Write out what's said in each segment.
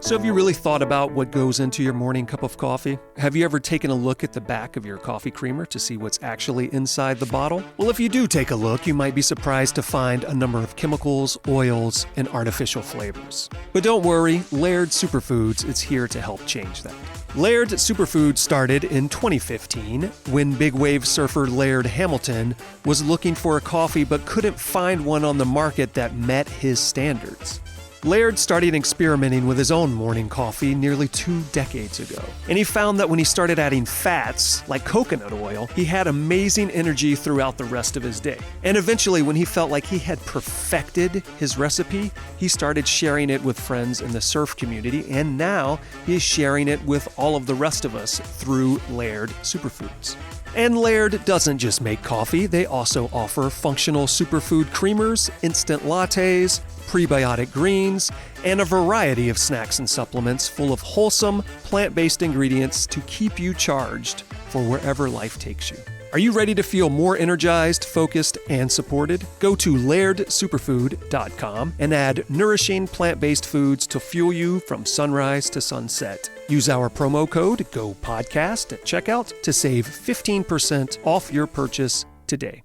So have you really thought about what goes into your morning cup of coffee? Have you ever taken a look at the back of your coffee creamer to see what's actually inside the bottle? Well, if you do take a look, you might be surprised to find a number of chemicals, oils, and artificial flavors. But don't worry, Laird Superfoods is here to help change that. Laird Superfoods started in 2015 when big wave surfer Laird Hamilton was looking for a coffee but couldn't find one on the market that met his standards. Laird started experimenting with his own morning coffee nearly 2 decades ago, and he found that when he started adding fats, like coconut oil, he had amazing energy throughout the rest of his day. And eventually, when he felt like he had perfected his recipe, he started sharing it with friends in the surf community, and now he is sharing it with all of the rest of us through Laird Superfoods. And Laird doesn't just make coffee, they also offer functional superfood creamers, instant lattes, prebiotic greens, and a variety of snacks and supplements full of wholesome, plant-based ingredients to keep you charged for wherever life takes you. Are you ready to feel more energized, focused, and supported? Go to lairdsuperfood.com and add nourishing plant-based foods to fuel you from sunrise to sunset. Use our promo code GOPODCAST at checkout to save 15% off your purchase today.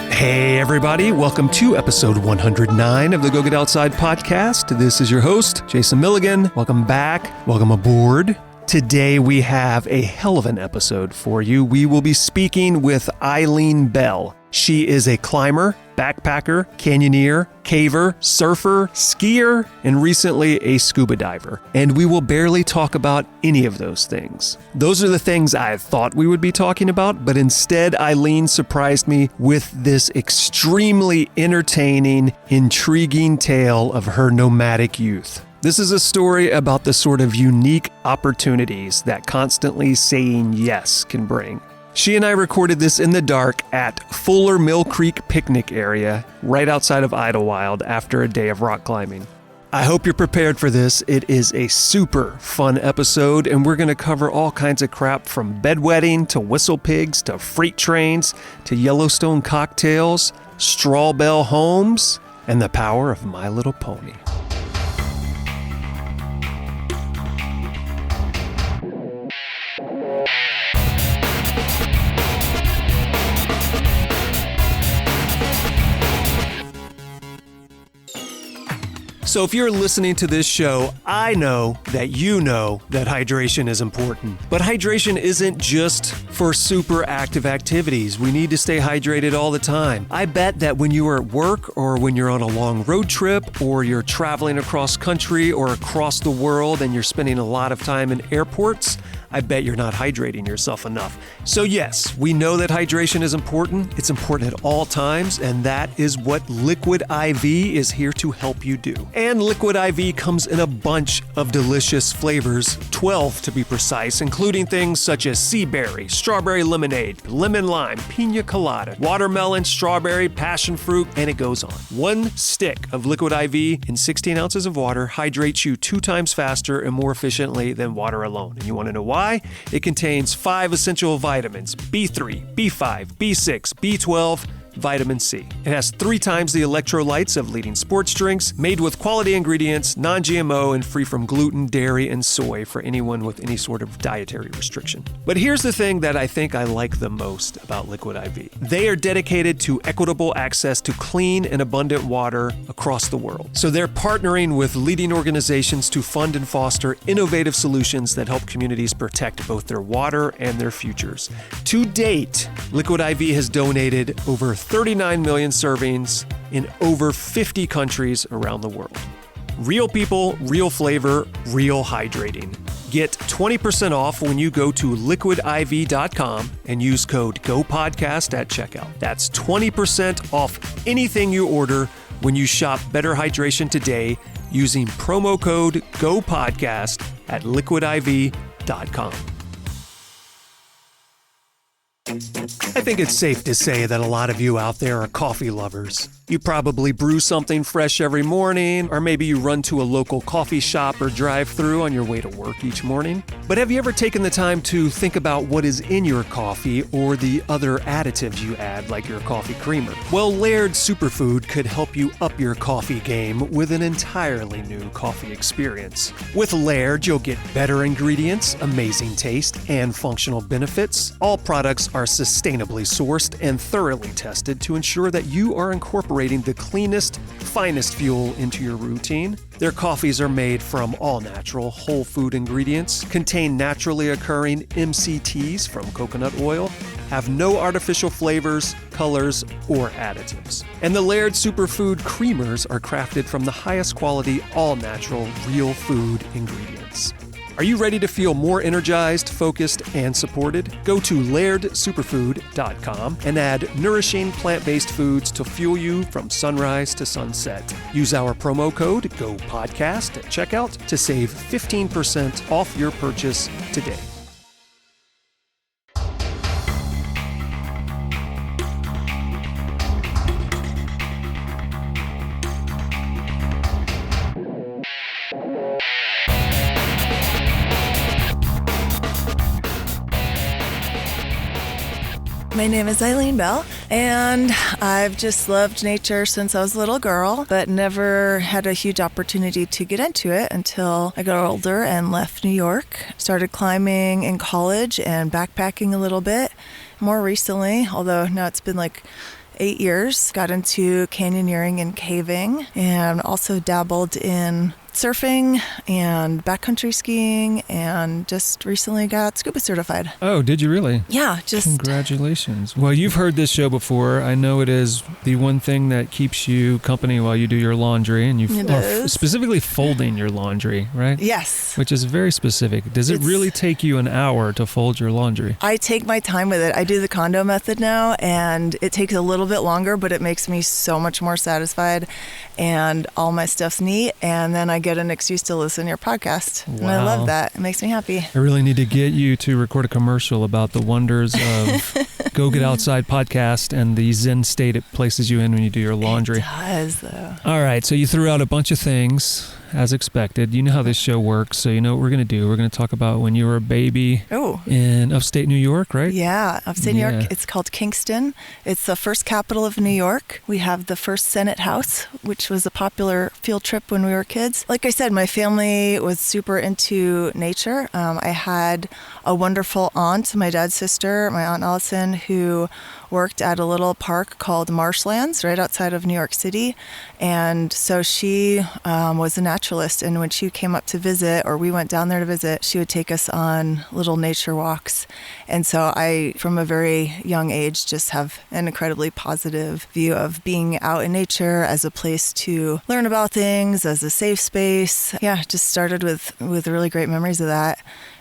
Hey everybody, welcome to episode 109 of the Go Get Outside podcast. This is your host, Jason Milligan. Welcome back, welcome aboard. Today we have a hell of an episode for you. We will be speaking with Eileen Beall. She is a climber, backpacker, canyoneer, caver, surfer, skier, and recently a scuba diver. And we will barely talk about any of those things. Those are the things I thought we would be talking about, but instead Eileen surprised me with this extremely entertaining, intriguing tale of her nomadic youth. This is a story about the sort of unique opportunities that constantly saying yes can bring. She and I recorded this in the dark at Fuller Mill Creek picnic area right outside of Idlewild after a day of rock climbing. I hope you're prepared for this. It is a super fun episode, and we're going to cover all kinds of crap from bedwetting to whistle pigs to freight trains to Yellowstone cocktails, straw bale homes, and the power of My Little Pony. So if you're listening to this show, I know that you know that hydration is important. But hydration isn't just for super active activities. We need to stay hydrated all the time. I bet that when you are at work or when you're on a long road trip or you're traveling across country or across the world and you're spending a lot of time in airports, I bet you're not hydrating yourself enough. So yes, we know that hydration is important. It's important at all times, and that is what Liquid IV is here to help you do. And Liquid IV comes in a bunch of delicious flavors, 12 to be precise, including things such as sea berry, strawberry lemonade, lemon lime, pina colada, watermelon, strawberry, passion fruit, and it goes on. One stick of Liquid IV in 16 ounces of water hydrates you 2 times faster and more efficiently than water alone. And you want to know why? It contains 5 essential vitamins, B3, B5, B6, B12, vitamin C. It has 3 times the electrolytes of leading sports drinks, made with quality ingredients, non-GMO, and free from gluten, dairy, and soy for anyone with any sort of dietary restriction. But here's the thing that I think I like the most about Liquid IV. They are dedicated to equitable access to clean and abundant water across the world. So they're partnering with leading organizations to fund and foster innovative solutions that help communities protect both their water and their futures. To date, Liquid IV has donated over 39 million servings in over 50 countries around the world. Real people, real flavor, real hydrating. Get 20% off when you go to liquidiv.com and use code GOPODCAST at checkout. That's 20% off anything you order when you shop Better Hydration today using promo code GOPODCAST at liquidiv.com. I think it's safe to say that a lot of you out there are coffee lovers. You probably brew something fresh every morning, or maybe you run to a local coffee shop or drive-thru on your way to work each morning. But have you ever taken the time to think about what is in your coffee or the other additives you add, like your coffee creamer? Well, Laird Superfood could help you up your coffee game with an entirely new coffee experience. With Laird, you'll get better ingredients, amazing taste, and functional benefits. All products are sustainably sourced and thoroughly tested to ensure that you are incorporating the cleanest, finest fuel into your routine. Their coffees are made from all-natural, whole food ingredients, contain naturally occurring MCTs from coconut oil, have no artificial flavors, colors, or additives. And the Laird Superfood creamers are crafted from the highest quality, all-natural, real food ingredients. Are you ready to feel more energized, focused, and supported? Go to lairdsuperfood.com and add nourishing plant-based foods to fuel you from sunrise to sunset. Use our promo code GOPODCAST at checkout to save 15% off your purchase today. My name is Eileen Beall, and I've just loved nature since I was a little girl, but never had a huge opportunity to get into it until I got older and left New York. Started climbing in college and backpacking a little bit. More recently, although now it's been like 8 years, got into canyoneering and caving, and also dabbled in surfing and backcountry skiing, and just recently got scuba certified. Oh, did you really? Yeah, just... Congratulations. Well, you've heard this show before. I know it is the one thing that keeps you company while you do your laundry, and specifically folding your laundry, right? Yes. Which is very specific. Does it really take you an hour to fold your laundry? I take my time with it. I do the condo method now, and it takes a little bit longer, but it makes me so much more satisfied, and all my stuff's neat, and then I get an excuse to listen to your podcast. Wow. And I love that. It makes me happy. I really need to get you to record a commercial about the wonders of Go Get Outside podcast and the zen state it places you in when you do your laundry. It does, though. All right, so you threw out a bunch of things, as expected. You know how this show works, so you know what we're going to do. We're going to talk about when you were a baby in upstate New York, right? Yeah, upstate New York. It's called Kingston. It's the first capital of New York. We have the first Senate House, which was a popular field trip when we were kids. Like I said, my family was super into nature. I had a wonderful aunt, my dad's sister, my Aunt Allison, who worked at a little park called Marshlands right outside of New York City. And so she was a naturalist. And when she came up to visit, or we went down there to visit, she would take us on little nature walks. And so I, from a very young age, just have an incredibly positive view of being out in nature as a place to learn about things, as a safe space. Yeah, just started with really great memories of that.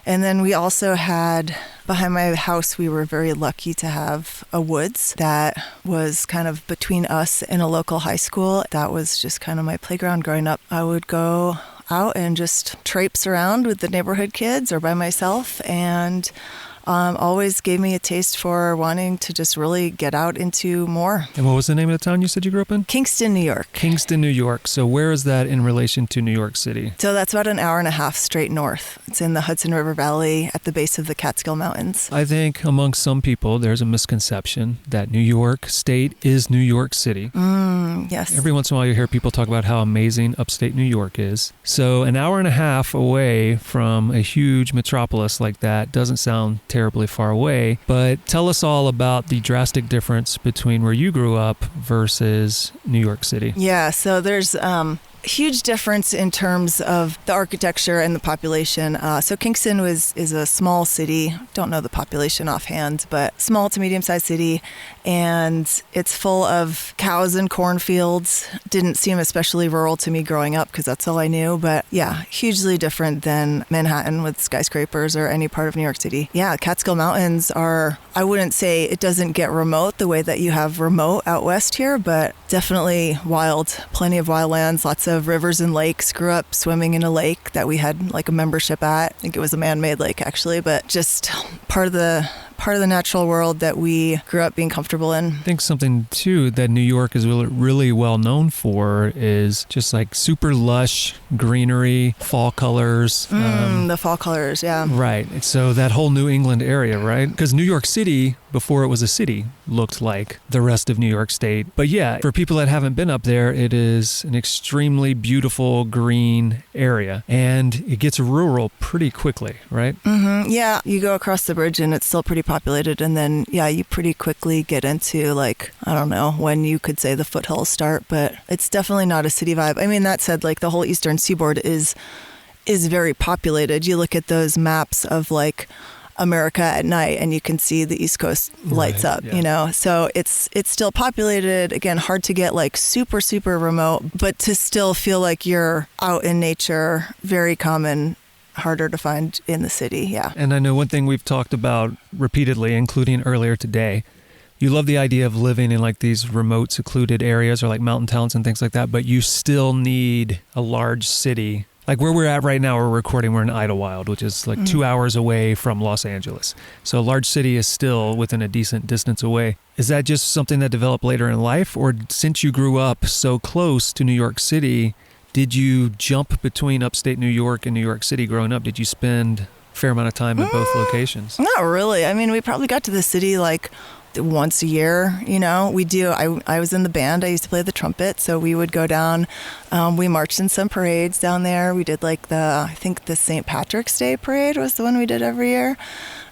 And then we also had, behind my house, we were very lucky to have a woods that was kind of between us and a local high school. That was just kind of my playground growing up. I would go out and just traipse around with the neighborhood kids or by myself, and always gave me a taste for wanting to just really get out into more. And what was the name of the town you said you grew up in? Kingston, New York. Kingston, New York. So where is that in relation to New York City? So that's about an hour and a half straight north. It's in the Hudson River Valley at the base of the Catskill Mountains. I think among some people, there's a misconception that New York State is New York City. Yes. Every once in a while you hear people talk about how amazing upstate New York is. So an hour and a half away from a huge metropolis like that doesn't sound terribly far away, but tell us all about the drastic difference between where you grew up versus New York City. Yeah, so there's huge difference in terms of the architecture and the population. So Kingston is a small city. Don't know the population offhand, but small to medium-sized city. And it's full of cows and cornfields. Didn't seem especially rural to me growing up because that's all I knew. But yeah, hugely different than Manhattan with skyscrapers or any part of New York City. Yeah, Catskill Mountains are, I wouldn't say it doesn't get remote the way that you have remote out west here, but definitely wild. Plenty of wildlands, lots of rivers and lakes. Grew up swimming in a lake that we had like a membership at. I think it was a man-made lake actually, but just part of the part of the natural world that we grew up being comfortable in. I think something too that New York is really well known for is just like super lush greenery, fall colors. The fall colors, yeah. Right. So that whole New England area, right? Because New York City, before it was a city, looked like the rest of New York State. But yeah, for people that haven't been up there, it is an extremely beautiful green area, and it gets rural pretty quickly, right? Mm-hmm. Yeah, you go across the bridge and it's still pretty populated, and then you pretty quickly get into like, I don't know when you could say the foothills start, but it's definitely not a city vibe. I mean, that said, like the whole eastern seaboard is very populated. You look at those maps of like America at night and you can see the East Coast lights up, you know? So it's still populated. Again, hard to get like super, super remote, but to still feel like you're out in nature, very common, harder to find in the city, yeah. And I know one thing we've talked about repeatedly, including earlier today, you love the idea of living in like these remote, secluded areas or like mountain towns and things like that, but you still need a large city. Like where we're at right now, we're recording, we're in Idlewild, which is like 2 hours away from Los Angeles. So a large city is still within a decent distance away. Is that just something that developed later in life? Or since you grew up so close to New York City, did you jump between upstate New York and New York City growing up? Did you spend a fair amount of time at both locations? Not really. I mean, we probably got to the city like once a year, you know. I was in the band. I used to play the trumpet, so we would go down. We marched in some parades down there. We did like I think the St. Patrick's Day parade was the one we did every year.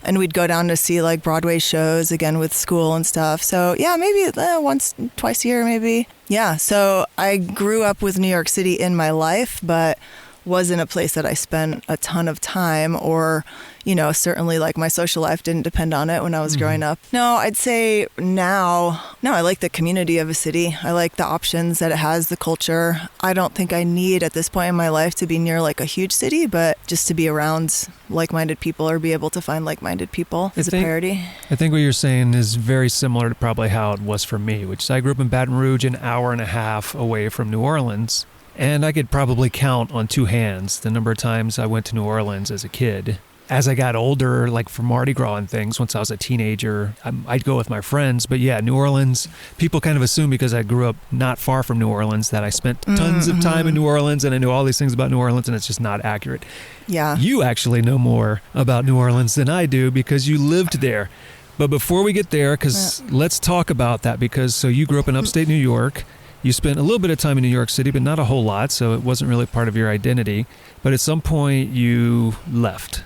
And we'd go down to see like Broadway shows again with school and stuff. So yeah, maybe once, twice a year, maybe. Yeah. So I grew up with New York City in my life, but wasn't a place that I spent a ton of time, or, you know, certainly like my social life didn't depend on it when I was growing up. No, I'd say now I like the community of a city. I like the options that it has, the culture. I don't think I need at this point in my life to be near like a huge city, but just to be around like-minded people or be able to find like-minded people is a priority. I think what you're saying is very similar to probably how it was for me, which is I grew up in Baton Rouge, an hour and a half away from New Orleans. And I could probably count on two hands the number of times I went to New Orleans as a kid. As I got older, like for Mardi Gras and things, once I was a teenager, I'd go with my friends. But yeah, New Orleans, people kind of assume because I grew up not far from New Orleans that I spent tons of time in New Orleans and I knew all these things about New Orleans, and it's just not accurate. Yeah. You actually know more about New Orleans than I do because you lived there. But before we get there, because let's talk about that, because so you grew up in upstate New York. You spent a little bit of time in New York City, but not a whole lot, so it wasn't really part of your identity. But at some point, you left.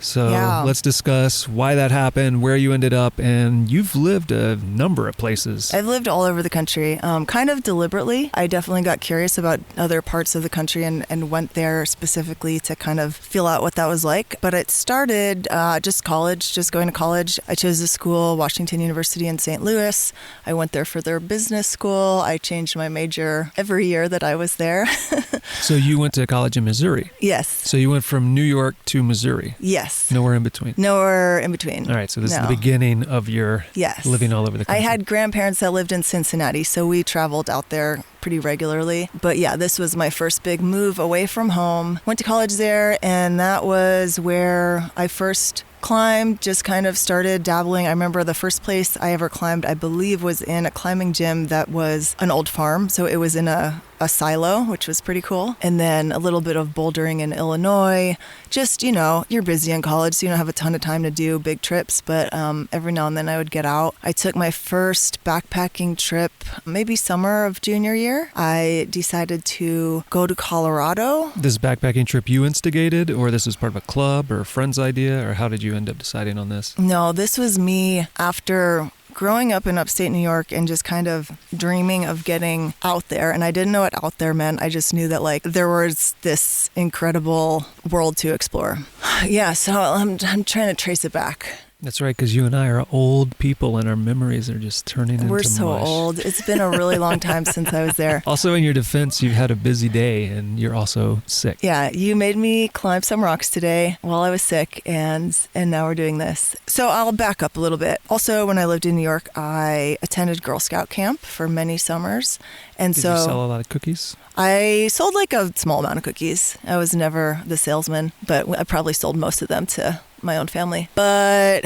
So let's discuss why that happened, where you ended up, and you've lived a number of places. I've lived all over the country, kind of deliberately. I definitely got curious about other parts of the country and went there specifically to kind of feel out what that was like. But it started just going to college. I chose a school, Washington University in St. Louis. I went there for their business school. I changed my major every year that I was there. So you went to college in Missouri? Yes. So you went from New York to Missouri? Yes. Nowhere in between? Nowhere in between. All right, so this is the beginning of your living all over the country. I had grandparents that lived in Cincinnati, so we traveled out there pretty regularly. But yeah, this was my first big move away from home. Went to college there, and that was where I first climbed, just kind of started dabbling. I remember the first place I ever climbed, I believe, was in a climbing gym that was an old farm. So it was in a silo, which was pretty cool. And then a little bit of bouldering in Illinois. Just, you know, you're busy in college, so you don't have a ton of time to do big trips. But every now and then I would get out. I took my first backpacking trip, maybe summer of junior year. I decided to go to Colorado. This backpacking trip you instigated, or this was part of a club or a friend's idea, or how did you end up deciding on this? No, this was me after growing up in upstate New York and just kind of dreaming of getting out there. And I didn't know what out there meant. I just knew that like there was this incredible world to explore. Yeah, so I'm trying to trace it back. That's right, because you and I are old people and our memories are just turning into mush. We're so old. It's been a really long time since I was there. Also, in your defense, you've had a busy day and you're also sick. Yeah, you made me climb some rocks today while I was sick, and now we're doing this. So I'll back up a little bit. Also, when I lived in New York, I attended Girl Scout camp for many summers. And Did you sell a lot of cookies? I sold like a small amount of cookies. I was never the salesman, but I probably sold most of them to my own family. But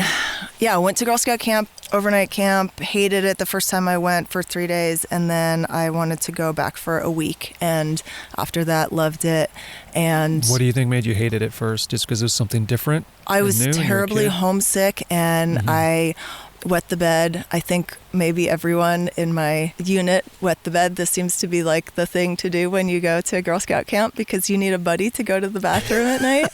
yeah, I went to Girl Scout camp, overnight camp, hated it the first time I went for 3 days, and then I wanted to go back for a week, and after that loved it. And what do you think made you hate it at first? Just because it was something different? I was new, terribly homesick, and I wet the bed. I think maybe everyone in my unit wet the bed. This seems to be like the thing to do when you go to a Girl Scout camp, because you need a buddy to go to the bathroom at night.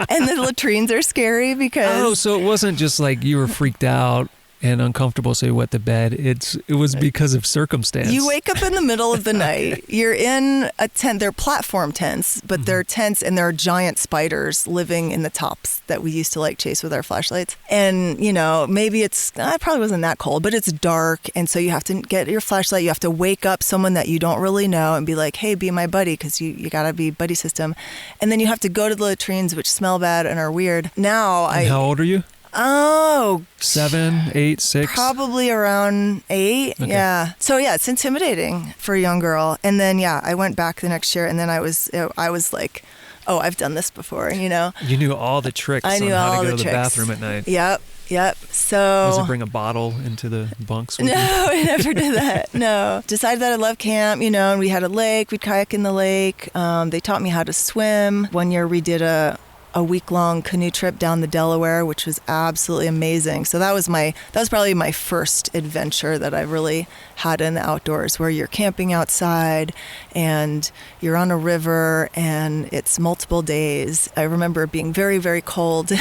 And the latrines are scary because... Oh, so it wasn't just like you were freaked out and uncomfortable, so you wet the bed. It was because of circumstance. You wake up in the middle of the night. You're in a tent. They're platform tents, but they're tents, and there are giant spiders living in the tops that we used to like chase with our flashlights. And, you know, maybe it probably wasn't that cold, but it's dark. And so you have to get your flashlight. You have to wake up someone that you don't really know and be like, hey, be my buddy, because you got to be buddy system. And then you have to go to the latrines, which smell bad and are weird. How old are you? Oh, 7, 8, 6? Probably around 8. Okay. Yeah. So yeah, it's intimidating for a young girl. And then I went back the next year, and then I was like, oh, I've done this before, you know. You knew all the tricks on how to go to the bathroom at night. Yep. So was it bring a bottle into the bunks with No, you? I never did that. No. Decided that I love camp, you know, and we had a lake. We'd kayak in the lake. They taught me how to swim. One year we did a week-long canoe trip down the Delaware, which was absolutely amazing. So that was probably my first adventure that I really had in the outdoors, where you're camping outside and you're on a river and it's multiple days. I remember being very, very cold,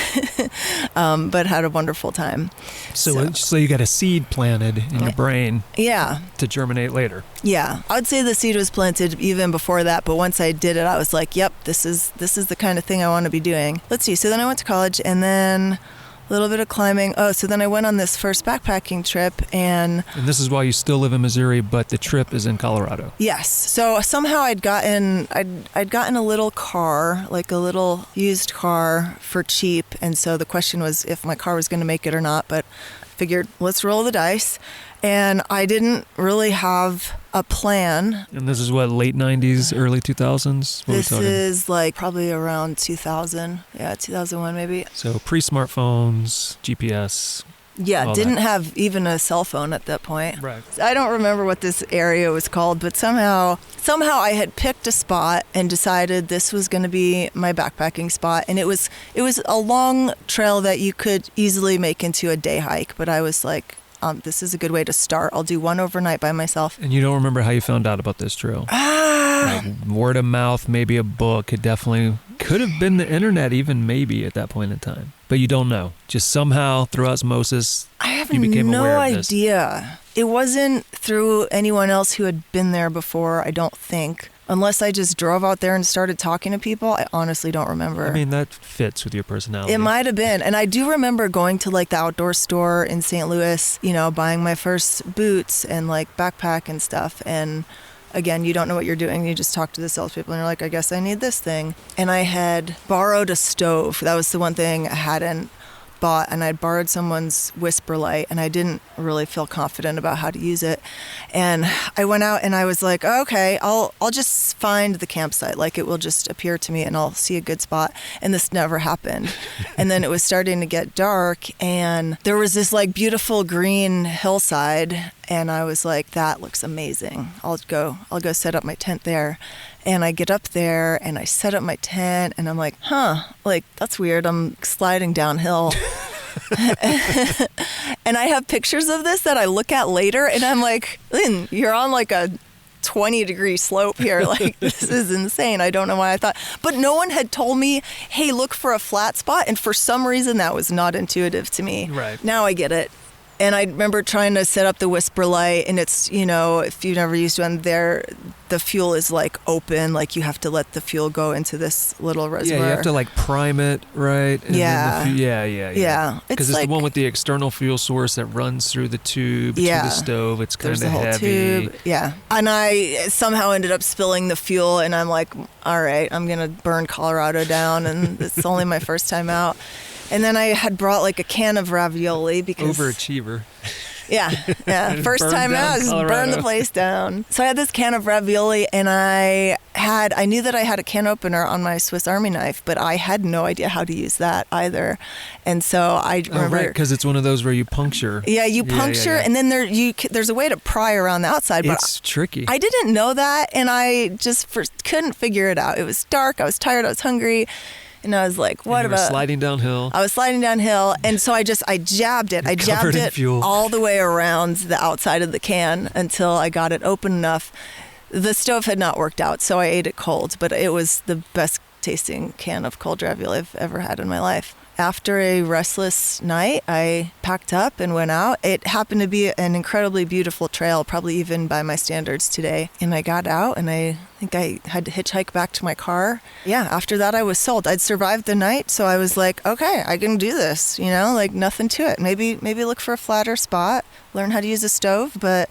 but had a wonderful time. So you got a seed planted in your brain. Yeah. To germinate later. Yeah. I would say the seed was planted even before that, but once I did it, I was like, yep, this is the kind of thing I want to be doing. Let's see. So then I went to college, and then a little bit of climbing. Oh, so then I went on this first backpacking trip, and this is why you still live in Missouri, but the trip is in Colorado. Yes. So somehow I'd gotten a little car, like a little used car for cheap, and so the question was if my car was going to make it or not, but I figured let's roll the dice. And I didn't really have a plan. And this is what, late 90s, early 2000s? This is like probably around 2000. Yeah, 2001 maybe. So pre-smartphones, GPS. Yeah, didn't have even a cell phone at that point. Right. I don't remember what this area was called, but somehow I had picked a spot and decided this was going to be my backpacking spot. And it was a long trail that you could easily make into a day hike, but I was like, this is a good way to start. I'll do one overnight by myself. And you don't remember how you found out about this trail? Like word of mouth, maybe a book. It definitely could have been the internet, even maybe at that point in time. But you don't know. Just somehow through osmosis, you became aware of this. No idea. It wasn't through anyone else who had been there before, I don't think. Unless I just drove out there and started talking to people, I honestly don't remember. I mean, that fits with your personality. It might have been. And I do remember going to like the outdoor store in St. Louis, you know, buying my first boots and like backpack and stuff. And again, you don't know what you're doing. You just talk to the salespeople and you're like, I guess I need this thing. And I had borrowed a stove. That was the one thing I hadn't bought, and I'd borrowed someone's whisper light, and I didn't really feel confident about how to use it. And I went out and I was like, okay, I'll just find the campsite. Like it will just appear to me and I'll see a good spot. And this never happened. And then it was starting to get dark, and there was this like beautiful green hillside, and I was like, that looks amazing. I'll go set up my tent there. And I get up there and I set up my tent, and I'm like, like that's weird. I'm sliding downhill. And I have pictures of this that I look at later, and I'm like, Lynn, you're on like a 20-degree slope here. Like, this is insane. I don't know why I thought. But no one had told me, hey, look for a flat spot. And for some reason, that was not intuitive to me. Right. Now I get it. And I remember trying to set up the whisper light, and it's, you know, if you've never used one, the fuel is like open, like you have to let the fuel go into this little reservoir. Yeah, you have to like prime it, right? And yeah. Yeah. Because it's like, the one with the external fuel source that runs through the tube to the stove. It's kind of heavy. There's the whole tube. Yeah. And I somehow ended up spilling the fuel, and I'm like, all right, I'm going to burn Colorado down, and it's only my first time out. And then I had brought like a can of ravioli because... Overachiever. Yeah. First time out, just burn the place down. So I had this can of ravioli, and I I knew that I had a can opener on my Swiss Army knife, but I had no idea how to use that either. And so I remember... right, because it's one of those where you puncture. Yeah, you puncture, and then there's a way to pry around the outside. But it's tricky. I didn't know that, and I just couldn't figure it out. It was dark, I was tired, I was hungry, and I was like, what about... sliding downhill. I was sliding downhill, and so I jabbed it. I jabbed it all the way around the outside of the can until I got it open enough. The stove had not worked out, so I ate it cold, but it was the best tasting can of cold ravioli I've ever had in my life. After a restless night, I packed up and went out. It happened to be an incredibly beautiful trail, probably even by my standards today. And I got out, and I think I had to hitchhike back to my car. Yeah, after that, I was sold. I'd survived the night, so I was like, okay, I can do this, like nothing to it. Maybe look for a flatter spot, learn how to use a stove, but...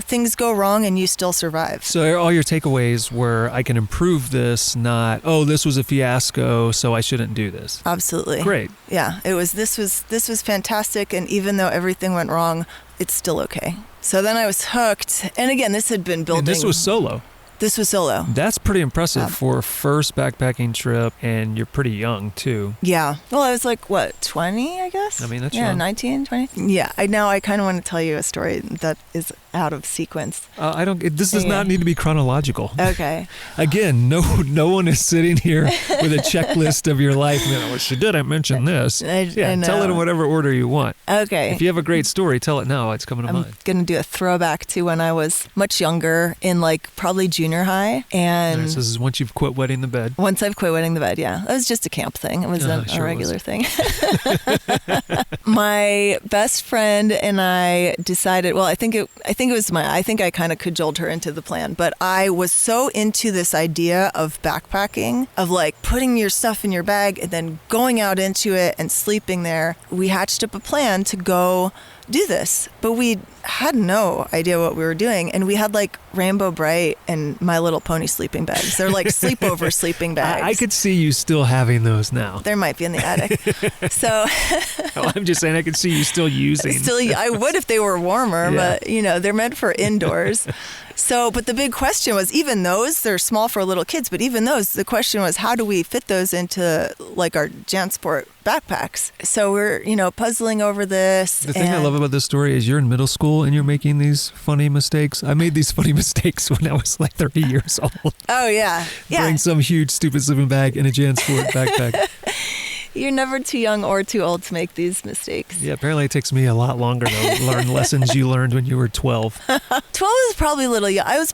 things go wrong and you still survive. So all your takeaways were, I can improve this, not, this was a fiasco, so I shouldn't do this. Absolutely. Great. Yeah, this was fantastic, and even though everything went wrong, it's still okay. So then I was hooked, and again, this had been building. And this was solo. This was solo. That's pretty impressive for a first backpacking trip, and you're pretty young, too. Yeah. Well, I was like, 20, I guess? I mean, that's young. young. 19, 20? Yeah. Now I kind of want to tell you a story that is out of sequence. This does not need to be chronological. Okay. Again, no one is sitting here with a checklist of your life. She didn't mention this. I know. Tell it in whatever order you want. Okay. If you have a great story, tell it now. It's coming to mind. I'm going to do a throwback to when I was much younger, in probably junior high. And this is once you've quit wetting the bed. Once I've quit wetting the bed, yeah. It was just a camp thing. It wasn't a regular thing. My best friend and I decided, I think I kind of cajoled her into the plan, but I was so into this idea of backpacking, of putting your stuff in your bag and then going out into it and sleeping there. We hatched up a plan to go do this, but we had no idea what we were doing, and we had Rainbow Bright and My Little Pony sleeping bags. They're sleepover sleeping bags. I could see you still having those now. There might be in the attic. So I'm just saying I could see you still using. I would if they were warmer, yeah. But they're meant for indoors. So, but the big question was, even those, they're small for little kids, but even those, the question was, how do we fit those into our JanSport backpacks? So we're, puzzling over this. The thing I love about this story is you're in middle school and you're making these funny mistakes. I made these funny mistakes when I was 30 years old. Oh, yeah. Bring some huge, stupid sleeping bag in a JanSport backpack. You're never too young or too old to make these mistakes. Yeah, apparently it takes me a lot longer to learn lessons you learned when you were 12. 12 is probably a little young. I was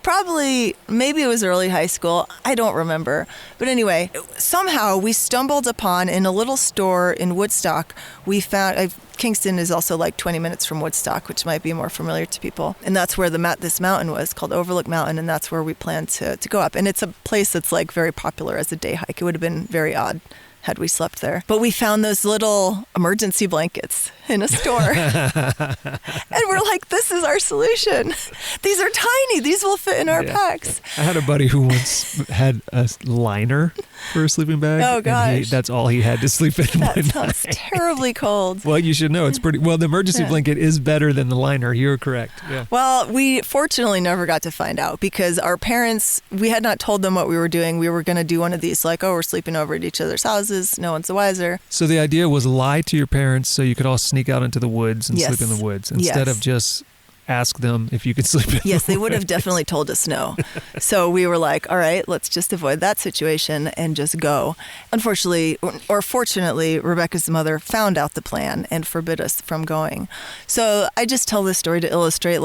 maybe it was early high school. I don't remember. But anyway, somehow we stumbled upon, in a little store in Woodstock, we found, Kingston is also 20 minutes from Woodstock, which might be more familiar to people. And that's where this mountain was, called Overlook Mountain, and that's where we planned to go up. And it's a place that's very popular as a day hike. It would have been very odd had we slept there. But we found those little emergency blankets in a store. And we're like, this is our solution. These are tiny. These will fit in our packs. I had a buddy who once had a liner for a sleeping bag. Oh, gosh. That's all he had to sleep in. That sounds terribly cold. Well, you should know. It's pretty... Well, the emergency blanket is better than the liner. You're correct. Yeah. Well, we fortunately never got to find out, because our parents, we had not told them what we were doing. We were going to do one of these, we're sleeping over at each other's houses. No one's the wiser. So the idea was lie to your parents so you could all sneak out into the woods and sleep in the woods instead of just ask them if you could sleep in Yes, the they would have definitely told us no. So we were like, all right, let's just avoid that situation and just go. Unfortunately, or fortunately, Rebecca's mother found out the plan and forbid us from going. So I just tell this story to illustrate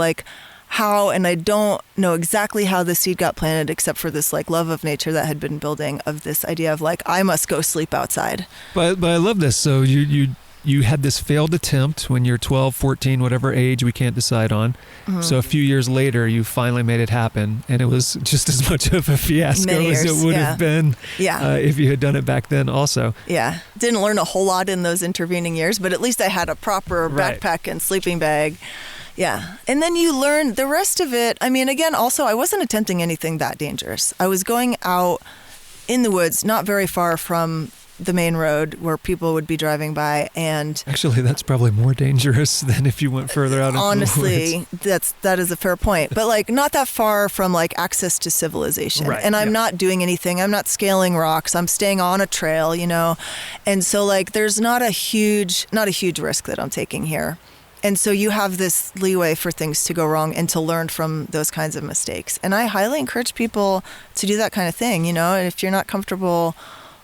how, and I don't know exactly how the seed got planted, except for this love of nature that had been building, of this idea of I must go sleep outside. But I love this. So you had this failed attempt when you're 12, 14, whatever age we can't decide on. Mm-hmm. So a few years later, you finally made it happen, and it was just as much of a fiasco as it would have been if you had done it back then also. Yeah. Didn't learn a whole lot in those intervening years, but at least I had a proper backpack and sleeping bag. Yeah. And then you learn the rest of it. I mean, again, also, I wasn't attempting anything that dangerous. I was going out in the woods, not very far from the main road where people would be driving by. And actually, that's probably more dangerous than if you went further out into honestly, the woods. that is a fair point. But like not that far from like access to civilization. Right, and I'm not doing anything. I'm not scaling rocks. I'm staying on a trail, you know. And so like there's not a huge risk that I'm taking here. And so you have this leeway for things to go wrong and to learn from those kinds of mistakes. And I highly encourage people to do that kind of thing, you know. And if you're not comfortable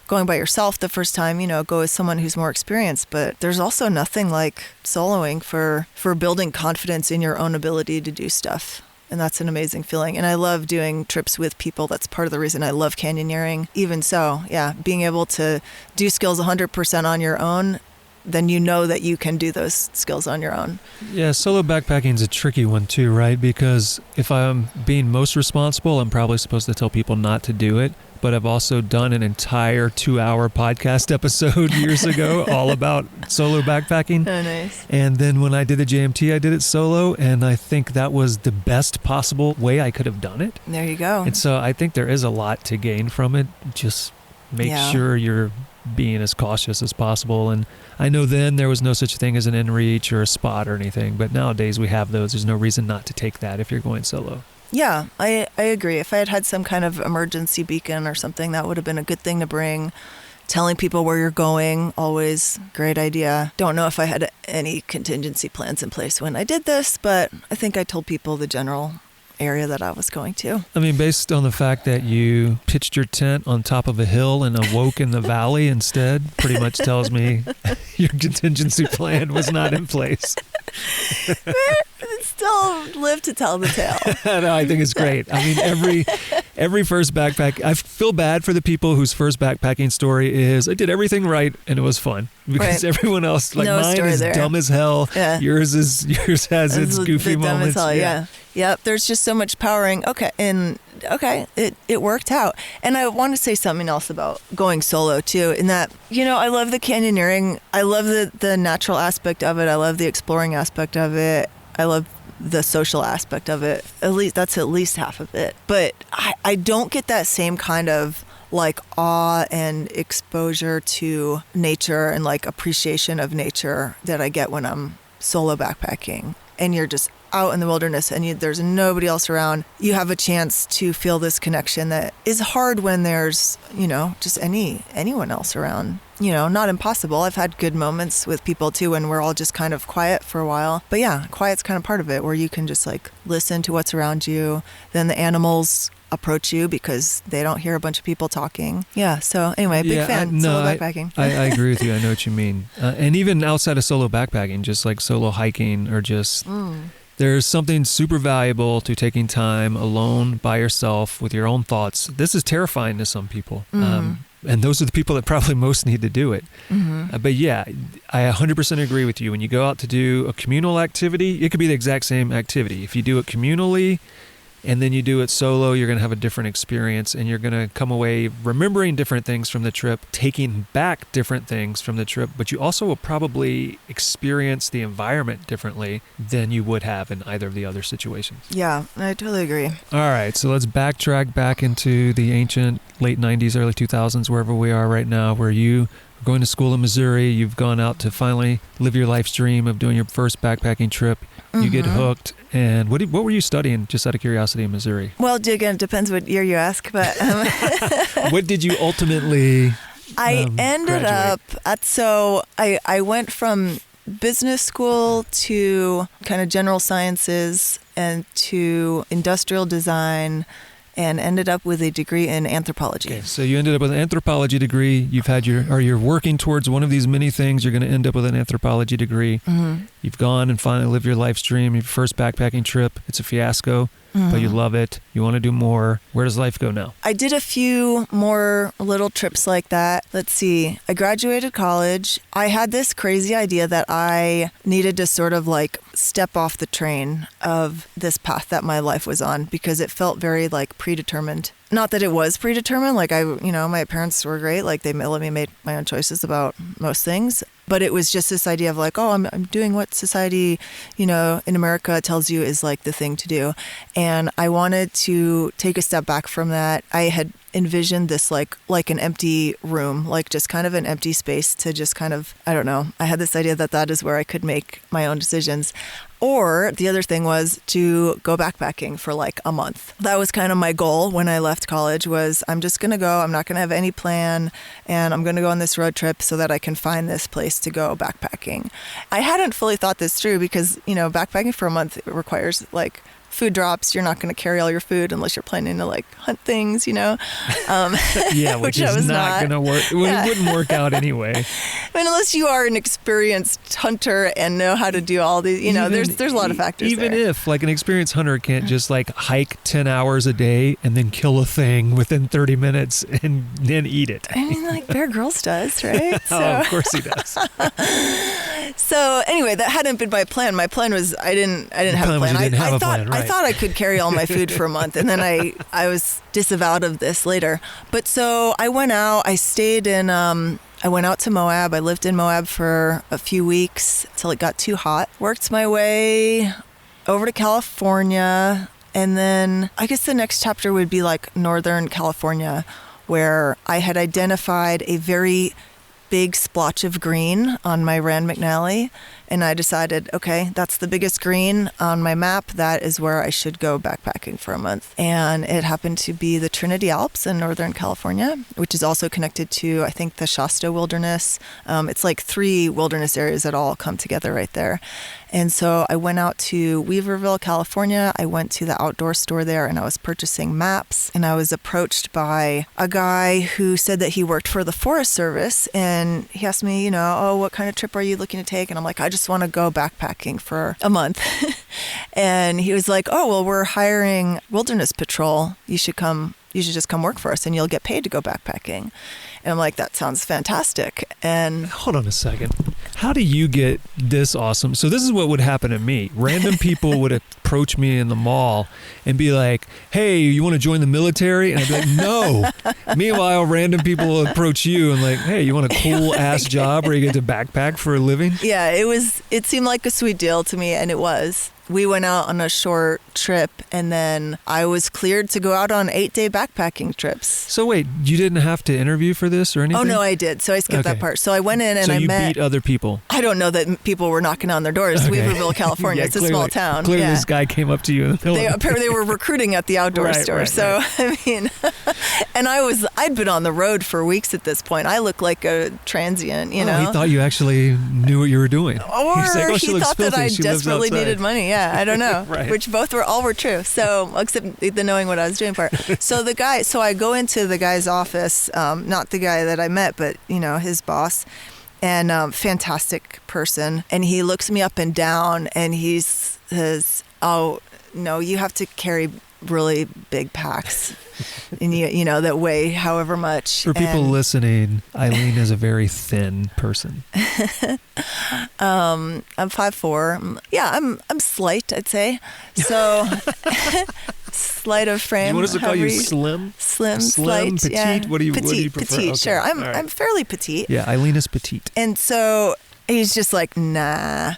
going by yourself the first time, you know, go with someone who's more experienced. But there's also nothing like soloing for building confidence in your own ability to do stuff. And that's an amazing feeling. And I love doing trips with people. That's part of the reason I love canyoneering. Even so, yeah, being able to do skills 100% on your own, then you know that you can do those skills on your own. Yeah, solo backpacking is a tricky one too, right? Because if I'm being most responsible, I'm probably supposed to tell people not to do it. But I've also done an entire 2-hour podcast episode years ago all about solo backpacking. Oh, nice. And then when I did the JMT, I did it solo, and I think that was the best possible way I could have done it. There you go. And so I think there is a lot to gain from it. Just make sure you're being as cautious as possible. And I know then there was no such thing as an inReach or a spot or anything, but nowadays we have those. There's no reason not to take that if you're going solo. Yeah, I agree. If I had had some kind of emergency beacon or something, that would have been a good thing to bring. Telling people where you're going, always great idea. Don't know if I had any contingency plans in place when I did this, but I think I told people the general area that I was going to. I mean, based on the fact that you pitched your tent on top of a hill and awoke in the valley instead, pretty much tells me your contingency plan was not in place. Still live to tell the tale. No, I think it's great. I mean, every first backpack, I feel bad for the people whose first backpacking story is, I did everything right and it was fun. Because everyone else, like, no mine is there. dumb as hell. Yeah. Yours has its goofy moments. Dumb as hell, yeah. Yep, there's just so much powering. It worked out. And I want to say something else about going solo too, in that, you know, I love the canyoneering. I love the natural aspect of it. I love the exploring aspect of it. I love the social aspect of it. That's at least half of it. But I don't get that same kind of like awe and exposure to nature and like appreciation of nature that I get when I'm solo backpacking. And you're just out in the wilderness and there's nobody else around. You have a chance to feel this connection that is hard when there's, you know, just anyone else around. You know, not impossible. I've had good moments with people too when we're all just kind of quiet for a while. But yeah, quiet's kind of part of it, where you can just like listen to what's around you. Then the animals approach you because they don't hear a bunch of people talking. Yeah, so anyway, big fan. Solo backpacking. I agree with you. I know what you mean. And even outside of solo backpacking, just like solo hiking or just... There's something super valuable to taking time alone by yourself with your own thoughts. This is terrifying to some people. And those are the people that probably most need to do it. But yeah, I 100% agree with you. When you go out to do a communal activity, it could be the exact same activity. If you do it communally and then you do it solo, you're going to have a different experience and you're going to come away remembering different things from the trip, taking back different things from the trip, but you also will probably experience the environment differently than you would have in either of the other situations. Yeah, I totally agree. All right, so let's backtrack back into the ancient late 90s, early 2000s, wherever we are right now, where you are going to school in Missouri. You've gone out to finally live your life's dream of doing your first backpacking trip. You get hooked. And what were you studying, just out of curiosity, in Missouri? Well, again, it depends what year you ask, but... What did you ultimately I ended graduate? I went from business school to kind of general sciences and to industrial design, and ended up with a degree in anthropology. Okay, so you ended up with an anthropology degree. You're working towards one of these many things. You're going to end up with an anthropology degree. You've gone and finally lived your life's dream. Your first backpacking trip. It's a fiasco, but you love it. You want to do more. Where does life go now? I did a few more little trips like that. Let's see. I graduated college. I had this crazy idea that I needed to sort of like step off the train of this path that my life was on, because it felt very like predetermined. Not that it was predetermined. Like my parents were great. Like they let me make my own choices about most things. But it was just this idea of like, oh, I'm doing what society, in America tells you is like the thing to do. And I wanted to take a step back from that. I had envisioned this like an empty room, like just kind of an empty space to just kind of, I don't know. I had this idea that is where I could make my own decisions. Or the other thing was to go backpacking for like a month. That was kind of my goal when I left college was I'm just going to go. I'm not going to have any plan. And I'm going to go on this road trip so that I can find this place to go backpacking. I hadn't fully thought this through because, backpacking for a month requires like food drops. You're not going to carry all your food unless you're planning to like hunt things, Yeah, which is not going to work. Yeah. It wouldn't work out anyway. I mean, unless you are an experienced hunter and know how to do all these, there's a lot of factors even there. If like an experienced hunter can't just like hike 10 hours a day and then kill a thing within 30 minutes and then eat it. I mean, like Bear Grylls does, right? Of course he does. So anyway, that hadn't been my plan. My plan was I didn't have a plan. I thought I could carry all my food for a month, and then I was disavowed of this later. But so I went out. I stayed in. I went out to Moab. I lived in Moab for a few weeks till it got too hot. Worked my way over to California, and then I guess the next chapter would be like Northern California, where I had identified a very big splotch of green on my Rand McNally, and I decided, okay, that's the biggest green on my map. That is where I should go backpacking for a month. And it happened to be the Trinity Alps in Northern California, which is also connected to, I think, the Shasta Wilderness. It's like 3 wilderness areas that all come together right there. And so I went out to Weaverville, California. I went to the outdoor store there and I was purchasing maps. And I was approached by a guy who said that he worked for the Forest Service. And he asked me, what kind of trip are you looking to take? And I'm like, I just want to go backpacking for a month. And he was like, oh, well, we're hiring Wilderness Patrol. You should just come work for us and you'll get paid to go backpacking. And I'm like, that sounds fantastic. And hold on a second. How do you get this awesome? So this is what would happen to me. Random people would approach me in the mall and be like, hey, you want to join the military? And I'd be like, no. Meanwhile, random people will approach you and like, hey, you want a cool ass job where you get to backpack for a living? Yeah, it seemed like a sweet deal to me, and it was. We went out on a short trip, and then I was cleared to go out on 8-day backpacking trips. So wait, you didn't have to interview for this or anything? Oh, no, I did. So I skipped that part. So I went in and I met... So you beat other people? I don't know that people were knocking on their doors. Okay. Weaverville, California. Yeah, it's a small town. Clearly this guy came up to you in the middle. Apparently they were recruiting at the outdoor store. Right. I mean... And I'd been on the road for weeks at this point. I looked like a transient, He thought you actually knew what you were doing. Or like, he thought that I desperately needed money. Yeah, I don't know. Right. Which all were true. So, except the knowing what I was doing part. So I go into the guy's office, not the guy that I met, but, his boss, and fantastic person. And he looks me up and down and he says, oh, no, you have to carry really big packs and that weigh however much. For people listening, Eileen is a very thin person. I'm 5'4". Yeah, I'm slight, I'd say. So slight of frame. What does it call you? Slim, slight, petite. Yeah. What do you prefer? Petite, okay. Sure. I'm fairly petite. Yeah, Eileen is petite. And so he's just like, nah.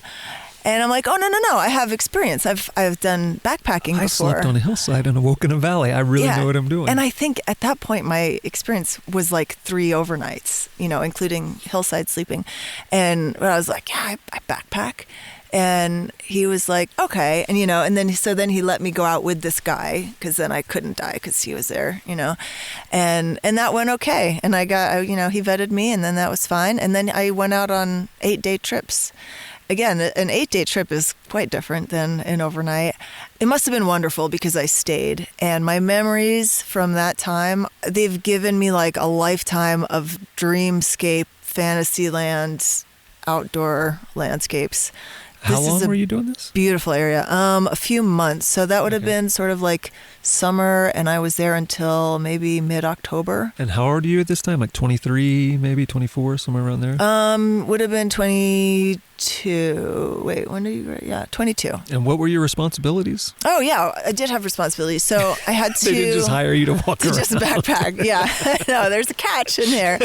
And I'm like, oh, no, I have experience. I've done backpacking before. I slept on a hillside and awoke in a valley. I really know what I'm doing. And I think at that point, my experience was like 3 overnights, including hillside sleeping. And I was like, yeah, I backpack. And he was like, okay. And, and then he let me go out with this guy because then I couldn't die because he was there, and that went okay. And I got, he vetted me and then that was fine. And then I went out on 8-day trips. Again, an 8-day trip is quite different than an overnight. It must have been wonderful because I stayed. And my memories from that time, they've given me like a lifetime of dreamscape, fantasyland, outdoor landscapes. How long were you doing this? Beautiful area. A few months. So that would have been sort of like summer, and I was there until maybe mid-October. And how old are you at this time? Like 23, maybe 24, somewhere around there? Would have been 22. Wait, when did you graduate? Yeah, 22. And what were your responsibilities? Oh, yeah, I did have responsibilities. So I had to... They didn't just hire you to walk around. Just backpack, yeah. No, there's a catch in there.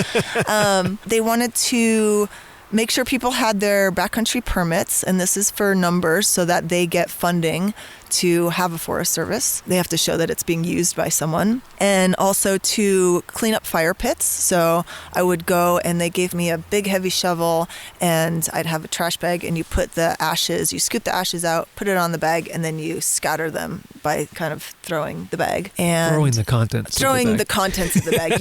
They wanted to make sure people had their backcountry permits, and this is for numbers so that they get funding to have a Forest Service. They have to show that it's being used by someone. And also to clean up fire pits. So I would go and they gave me a big heavy shovel and I'd have a trash bag and you put the ashes, you scoop the ashes out, put it on the bag, and then you scatter them by kind of throwing the bag. And throwing the contents of the bag.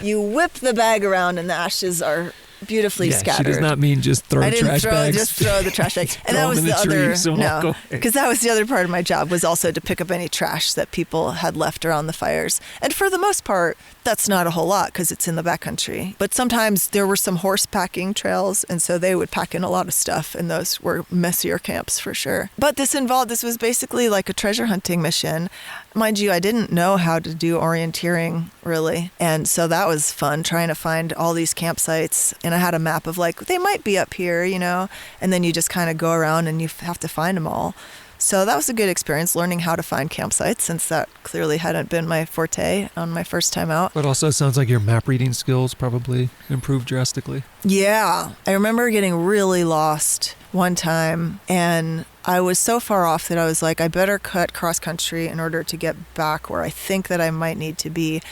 You whip the bag around and the ashes are beautifully scattered. She does not mean just throw trash bags. Just throw the trash bag. And that was the other, because that was the other part of my job, was also to pick up any trash that people had left around the fires. And for the most part, that's not a whole lot because it's in the backcountry. But sometimes there were some horse packing trails, and so they would pack in a lot of stuff, and those were messier camps for sure. But this was basically like a treasure hunting mission. Mind you, I didn't know how to do orienteering really. And so that was fun, trying to find all these campsites. And I had a map of like, they might be up here, and then you just kind of go around and you have to find them all. So that was a good experience, learning how to find campsites, since that clearly hadn't been my forte on my first time out. But also it sounds like your map reading skills probably improved drastically. Yeah. I remember getting really lost one time, and I was so far off that I was like, I better cut cross country in order to get back where I think that I might need to be.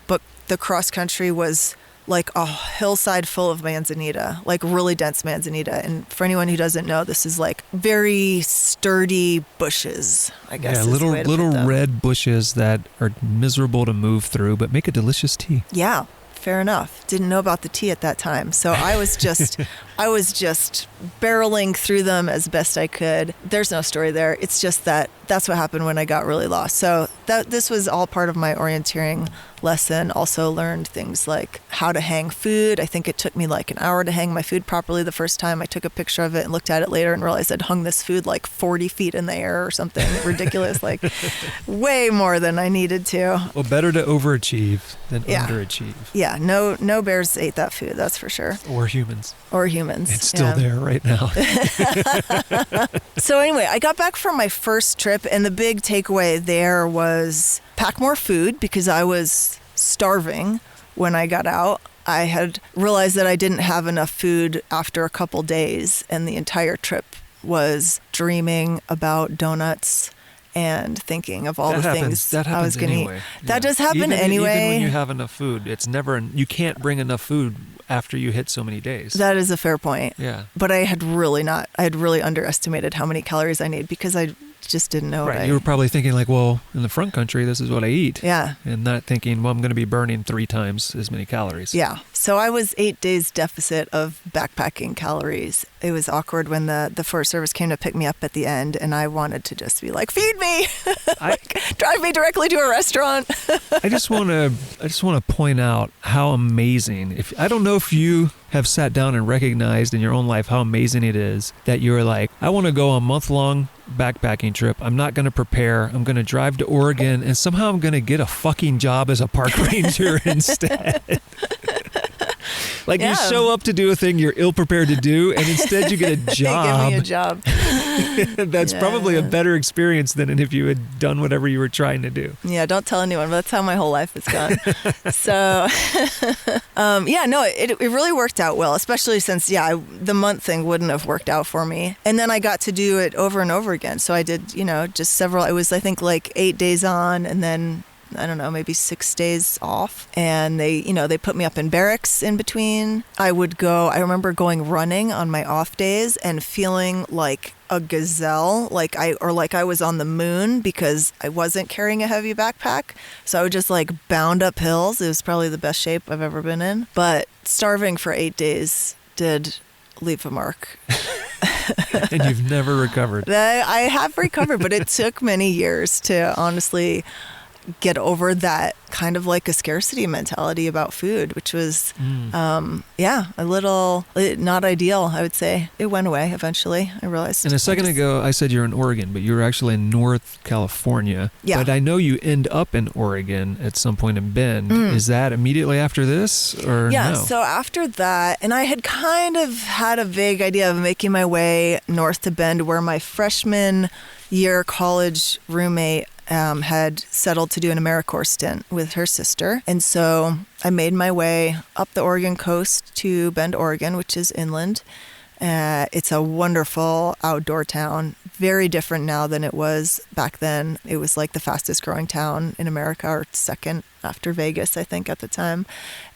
But the cross country was like a hillside full of manzanita, like really dense manzanita. And for anyone who doesn't know, this is like very sturdy bushes, I guess. Yeah, little red bushes that are miserable to move through, but make a delicious tea. Yeah. Fair enough. Didn't know about the tea at that time. So I was just barreling through them as best I could. There's no story there. It's just that's what happened when I got really lost. So this was all part of my orienteering lesson. Also learned things like how to hang food. I think it took me like an hour to hang my food properly the first time. I took a picture of it and looked at it later and realized I'd hung this food like 40 feet in the air or something ridiculous, like way more than I needed to. Well, better to overachieve than underachieve. Yeah, no bears ate that food, that's for sure. Or humans. It's still there right now. So anyway, I got back from my first trip, and the big takeaway there was pack more food, because I was starving when I got out. I had realized that I didn't have enough food after a couple days, and the entire trip was dreaming about donuts and thinking of all the things I was going to eat. That does happen anyway. Even when you have enough food, you can't bring enough food after you hit so many days. That is a fair point. Yeah. But I had really underestimated how many calories I need, because I just didn't know. Right. You were probably thinking like, well, in the front country, this is what I eat. Yeah. And not thinking, well, I'm going to be burning 3 times as many calories. Yeah. So I was 8 days deficit of backpacking calories. It was awkward when the Forest Service came to pick me up at the end, and I wanted to just be like, feed me, drive me directly to a restaurant. I just want to point out how amazing. I don't know if you have sat down and recognized in your own life how amazing it is that you're like, I want to go a month-long backpacking trip. I'm not going to prepare. I'm going to drive to Oregon, and somehow I'm going to get a fucking job as a park ranger instead. Like you show up to do a thing you're ill-prepared to do, and instead you get a job. They give me a job. That's probably a better experience than if you had done whatever you were trying to do. Yeah, don't tell anyone, but that's how my whole life has gone. So, it really worked out well, especially since, the month thing wouldn't have worked out for me. And then I got to do it over and over again. So I did, just several, it was, I think, like 8 days on, and then I don't know, maybe 6 days off. And they put me up in barracks in between. I remember going running on my off days and feeling like a gazelle, like I was on the moon, because I wasn't carrying a heavy backpack. So I would just like bound up hills. It was probably the best shape I've ever been in. But starving for 8 days did leave a mark. And you've never recovered. I have recovered, but it took many years to honestly get over that kind of like a scarcity mentality about food, which was, a little not ideal, I would say. It went away eventually, I realized. And a second ago, I said you're in Oregon, but you're actually in North California. Yeah. But I know you end up in Oregon at some point in Bend. Is that immediately after this, or no? So after that, and I had kind of had a vague idea of making my way north to Bend, where my freshman year college roommate had settled to do an AmeriCorps stint with her sister. And so I made my way up the Oregon coast to Bend, Oregon, which is inland. It's a wonderful outdoor town, very different now than it was back then. It was like the fastest growing town in America, or second after Vegas, I think, at the time.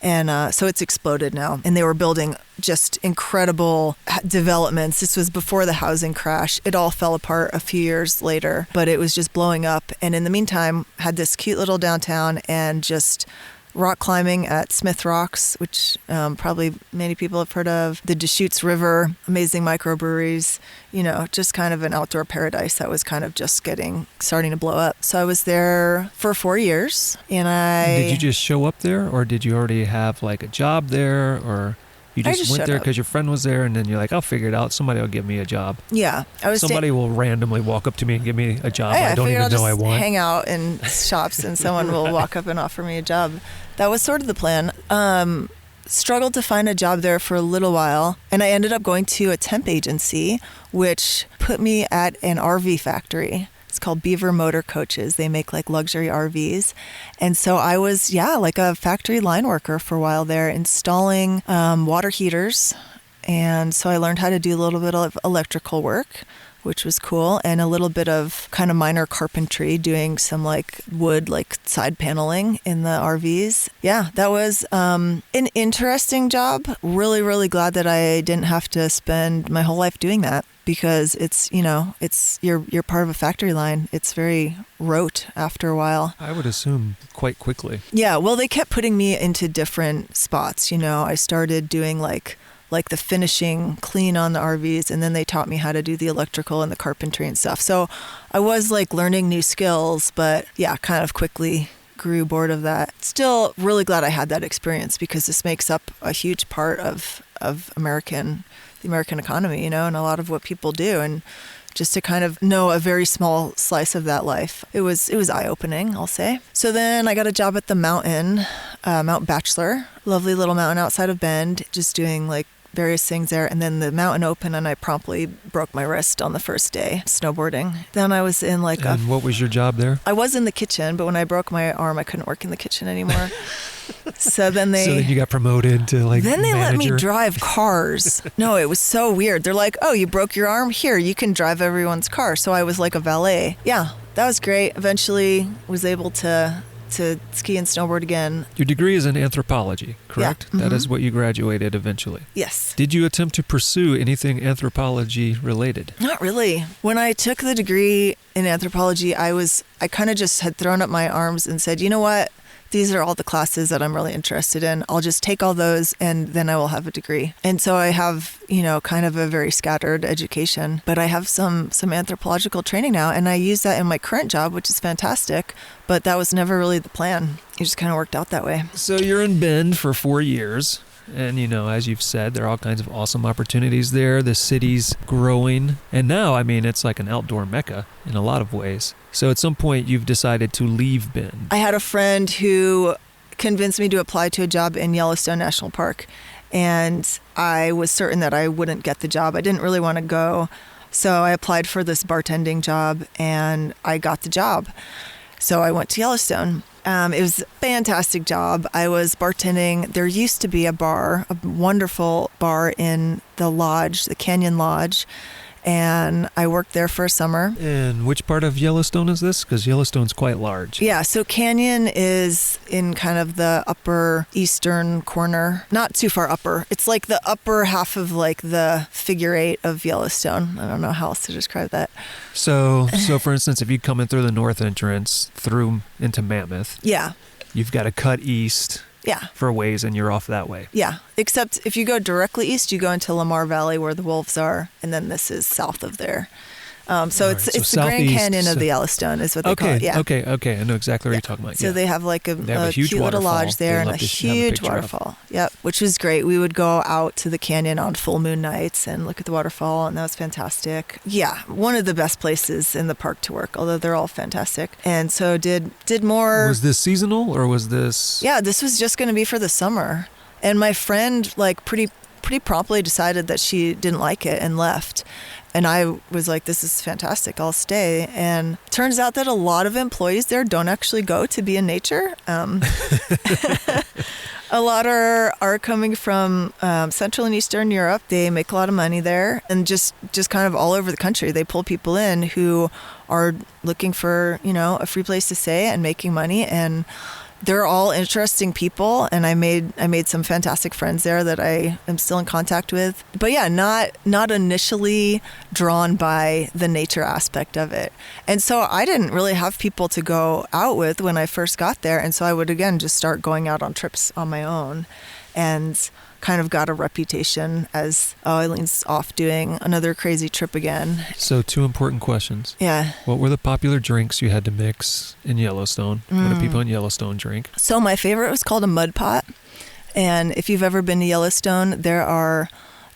And so it's exploded now. And they were building just incredible developments. This was before the housing crash. It all fell apart a few years later, but it was just blowing up. And in the meantime, had this cute little downtown and just rock climbing at Smith Rocks, which probably many people have heard of. The Deschutes River, amazing microbreweries, just kind of an outdoor paradise that was kind of just starting to blow up. So I was there for 4 years, and Did you just show up there, or did you already have like a job there, or you just went there because your friend was there, and then you're like, I'll figure it out. Somebody will give me a job. Yeah. Somebody will randomly walk up to me and give me a job I don't even know I want. Hang out in shops and someone will walk up and offer me a job. That was sort of the plan. Struggled to find a job there for a little while, and I ended up going to a temp agency, which put me at an RV factory. It's called Beaver Motor Coaches. They make like luxury RVs. And so I was, like a factory line worker for a while there, installing water heaters. And so I learned how to do a little bit of electrical work, which was cool, and a little bit of kind of minor carpentry, doing some like wood, like side paneling in the RVs. Yeah, that was an interesting job. Really, really glad that I didn't have to spend my whole life doing that, because it's you're part of a factory line. It's very rote after a while. I would assume quite quickly. Yeah, well, they kept putting me into different spots. I started doing like the finishing clean on the RVs, and then they taught me how to do the electrical and the carpentry and stuff. So I was like learning new skills, but yeah, kind of quickly grew bored of that. Still really glad I had that experience, because this makes up a huge part of the American economy, and a lot of what people do. And just to kind of know a very small slice of that life, it was eye-opening, I'll say. So then I got a job at the mountain, Mount Bachelor, lovely little mountain outside of Bend, just doing like various things there. And then the mountain opened, and I promptly broke my wrist on the first day snowboarding. Then I was in like And what was your job there? I was in the kitchen, but when I broke my arm, I couldn't work in the kitchen anymore. So then you got promoted to like Then they manager. let me drive cars. No, it was so weird. They're like, oh, you broke your arm? Here, you can drive everyone's car. So I was like a valet. Yeah, that was great. Eventually was able to ski and snowboard again. Your degree is in anthropology, correct? Yeah. Mm-hmm. That is what you graduated eventually. Yes. Did you attempt to pursue anything anthropology related? Not really. When I took the degree in anthropology, I kind of just had thrown up my arms and said, you know what? These are all the classes that I'm really interested in. I'll just take all those, and then I will have a degree. And so I have, kind of a very scattered education, but I have some anthropological training now, and I use that in my current job, which is fantastic, but that was never really the plan. It just kind of worked out that way. So you're in Bend for 4 years. And, as you've said, there are all kinds of awesome opportunities there. The city's growing. And now, it's like an outdoor mecca in a lot of ways. So at some point, you've decided to leave Bend. I had a friend who convinced me to apply to a job in Yellowstone National Park. And I was certain that I wouldn't get the job. I didn't really want to go. So I applied for this bartending job, and I got the job. So I went to Yellowstone. It was a fantastic job. I was bartending. There used to be a wonderful bar in the lodge, the Canyon Lodge, and I worked there for a summer. And which part of Yellowstone is this? Because Yellowstone's quite large. Yeah, so Canyon is in kind of the upper eastern corner, not too far upper. It's like the upper half of like the figure eight of Yellowstone. I don't know how else to describe that. So for instance, if you come in through the north entrance through into Mammoth, yeah, you've got to cut east. Yeah. For a ways, and you're off that way. Yeah, except if you go directly east, you go into Lamar Valley where the wolves are, and then this is south of there. So it's the Grand Canyon of the Yellowstone is what they call it. Yeah. Okay. I know exactly what you're talking about. So they have like a cute little lodge there and a huge waterfall. Yep, which was great. We would go out to the canyon on full moon nights and look at the waterfall, and that was fantastic. Yeah, one of the best places in the park to work, although they're all fantastic. And so did more. Was this seasonal or was this? Yeah, this was just going to be for the summer. And my friend like pretty promptly decided that she didn't like it and left. And I was like, this is fantastic. I'll stay. And turns out that a lot of employees there don't actually go to be in nature. A lot are coming from Central and Eastern Europe. They make a lot of money there, and just kind of all over the country. They pull people in who are looking for, a free place to stay and making money. And they're all interesting people, and I made some fantastic friends there that I am still in contact with. But yeah, not initially drawn by the nature aspect of it. And so I didn't really have people to go out with when I first got there, and so I would again just start going out on trips on my own, and kind of got a reputation as, Eileen's off doing another crazy trip again. So 2 important questions. Yeah. What were the popular drinks you had to mix in Yellowstone? What do people in Yellowstone drink? So my favorite was called a mud pot. And if you've ever been to Yellowstone, there are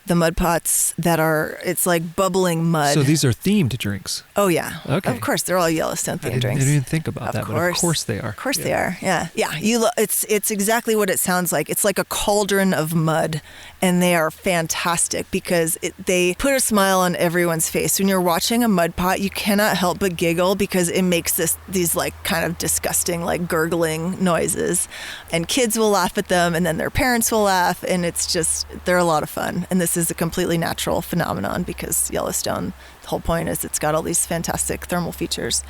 the mud pots it's like bubbling mud. So these are themed drinks. Oh, yeah. Okay. Of course, they're all Yellowstone themed drinks. I didn't even think about that, but of course they are. Of course they are, yeah. Yeah, it's exactly what it sounds like. It's like a cauldron of mud, and they are fantastic because they put a smile on everyone's face. When you're watching a mud pot, you cannot help but giggle because it makes these like kind of disgusting, like gurgling noises. And kids will laugh at them, and then their parents will laugh, and they're a lot of fun. And this is a completely natural phenomenon because Yellowstone, the whole point is it's got all these fantastic thermal features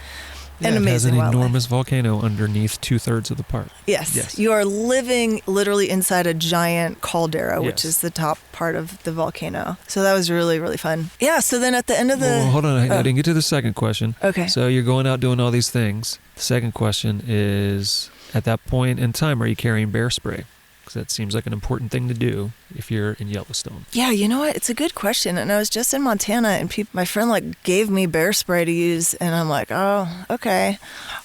and amazing it has an wildlife. enormous volcano underneath 2/3 of the park. Yes. You are living literally inside a giant caldera, which is the top part of the volcano. So that was really, really fun. Yeah, so then at the end of the... Well, hold on, I didn't get to the second question. Okay. So you're going out doing all these things. The second question is, at that point in time, are you carrying bear spray? Because that seems like an important thing to do if you're in Yellowstone. Yeah, you know what? It's a good question. And I was just in Montana, and my friend gave me bear spray to use, and I'm like, oh, okay.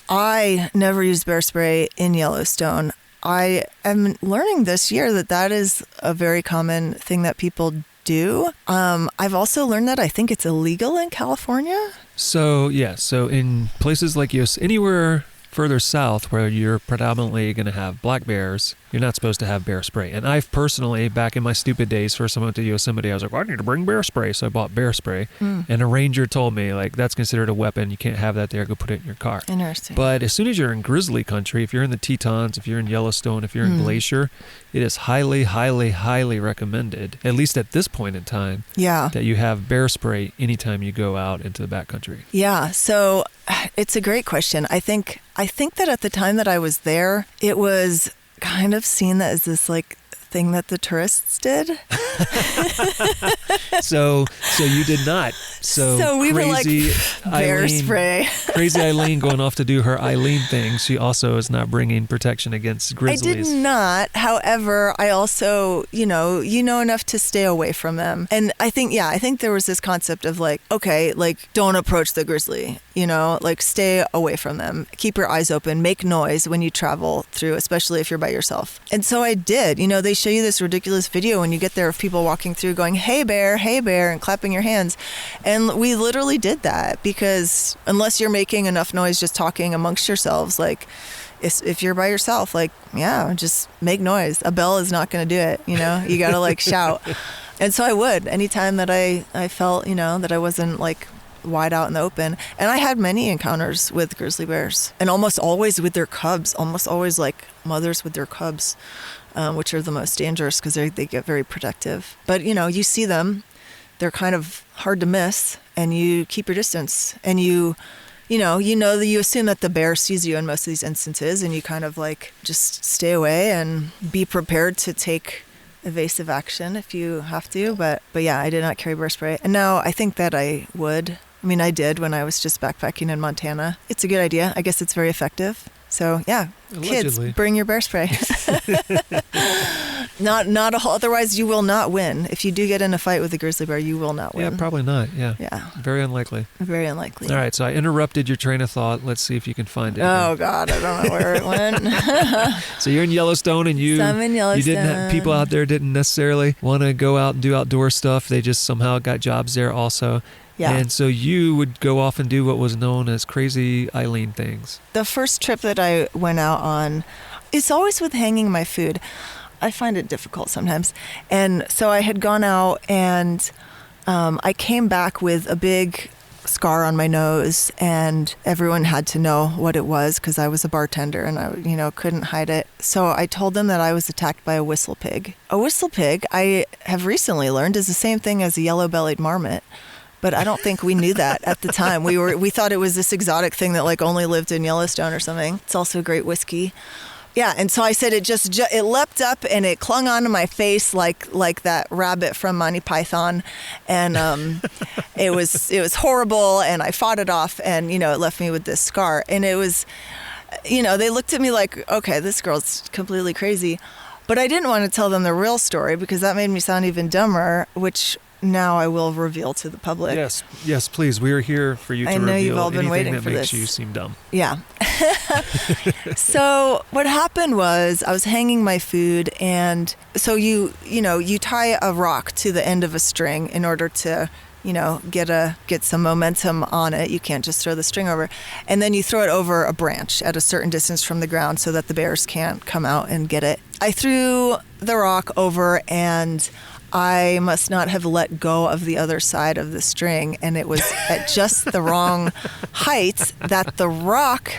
I never used bear spray in Yellowstone. I am learning this year that is a very common thing that people do. I've also learned that I think it's illegal in California. So in places like anywhere further south where you're predominantly going to have black bears, you're not supposed to have bear spray. And I've personally, back in my stupid days, first time I went to Yosemite, I was like, well, I need to bring bear spray. So I bought bear spray. And a ranger told me, that's considered a weapon. You can't have that there. Go put it in your car. Interesting. But as soon as you're in grizzly country, if you're in the Tetons, if you're in Yellowstone, if you're in Glacier, it is highly, highly, highly recommended, at least at this point in time, that you have bear spray anytime you go out into the backcountry. Yeah. So it's a great question. I think that at the time that I was there, it was kind of seen as this thing that the tourists did. So you did not. So we were crazy bear Eileen, spray. Crazy Eileen going off to do her Eileen thing. She also is not bringing protection against grizzlies. I did not. However, I also, you know enough to stay away from them. And I think there was this concept of don't approach the grizzly, stay away from them. Keep your eyes open, make noise when you travel through, especially if you're by yourself. And so I did. They show you this ridiculous video when you get there of people walking through going, hey bear, and clapping your hands. And we literally did that because unless you're making enough noise just talking amongst yourselves, if you're by yourself, just make noise. A bell is not going to do it. You got to shout. And so I would anytime that I felt, that I wasn't wide out in the open. And I had many encounters with grizzly bears, and almost always with their cubs, almost always mothers with their cubs, which are the most dangerous because they get very protective. But, you see them, they're kind of hard to miss, and you keep your distance, and you that you assume that the bear sees you in most of these instances, and you kind of just stay away and be prepared to take evasive action if you have to. But yeah, I did not carry bear spray. And now I think that I would. I did when I was just backpacking in Montana. It's a good idea. I guess it's very effective. So yeah, allegedly. Kids, bring your bear spray. Not a whole, otherwise you will not win. If you do get in a fight with a grizzly bear, you will not win. Yeah, probably not. Yeah. Very unlikely. Very unlikely. All right, so I interrupted your train of thought. Let's see if you can find it. Oh God, I don't know where it went. So you're in Yellowstone, and I'm in Yellowstone. You didn't have, people out there didn't necessarily want to go out and do outdoor stuff. They just somehow got jobs there also. Yeah. And so you would go off and do what was known as crazy Eileen things. The first trip that I went out on, it's always with hanging my food. I find it difficult sometimes. And so I had gone out and I came back with a big scar on my nose, and everyone had to know what it was because I was a bartender and I, couldn't hide it. So I told them that I was attacked by a whistle pig. A whistle pig, I have recently learned, is the same thing as a yellow-bellied marmot. But I don't think we knew that at the time. We thought it was this exotic thing that like only lived in Yellowstone or something. It's also great whiskey. Yeah, and so I said it leapt up and it clung onto my face like that rabbit from Monty Python, and it was horrible. And I fought it off, and it left me with this scar. And it was, they looked at me like, okay, this girl's completely crazy. But I didn't want to tell them the real story because that made me sound even dumber, which now I will reveal to the public. Yes, please. We are here for you to reveal you've all been anything waiting that for makes this. you seem dumb. Yeah. So what happened was I was hanging my food, and so you tie a rock to the end of a string in order to get some momentum on it. You can't just throw the string over. And then you throw it over a branch at a certain distance from the ground so that the bears can't come out and get it. I threw the rock over, and I must not have let go of the other side of the string, and it was at just the wrong height that the rock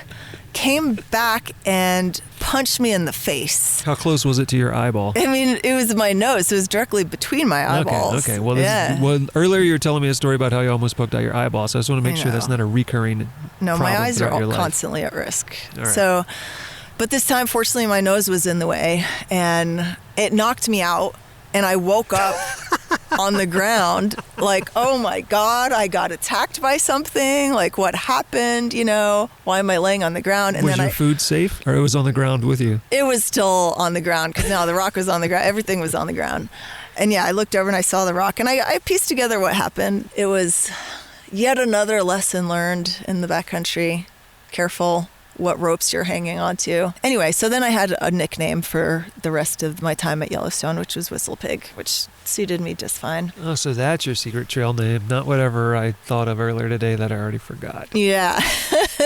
came back and punched me in the face. How close was it to your eyeball? I mean, it was my nose. It was directly between my eyeballs. Okay. Well, earlier you were telling me a story about how you almost poked out your eyeball, so I just want to make sure that's not a recurring No, problem my eyes are all constantly at risk. All right. So, but this time, fortunately, my nose was in the way, and it knocked me out. And I woke up on the ground like, oh my God, I got attacked by something. Like, what happened? Why am I laying on the ground? And was then your food safe, or it was on the ground with you? It was still on the ground because the rock was on the ground. Everything was on the ground. And yeah, I looked over and I saw the rock, and I pieced together what happened. It was yet another lesson learned in the backcountry. Careful what ropes you're hanging onto. Anyway, so then I had a nickname for the rest of my time at Yellowstone, which was Whistle Pig, which suited me just fine. Oh, so that's your secret trail name, not whatever I thought of earlier today that I already forgot. Yeah.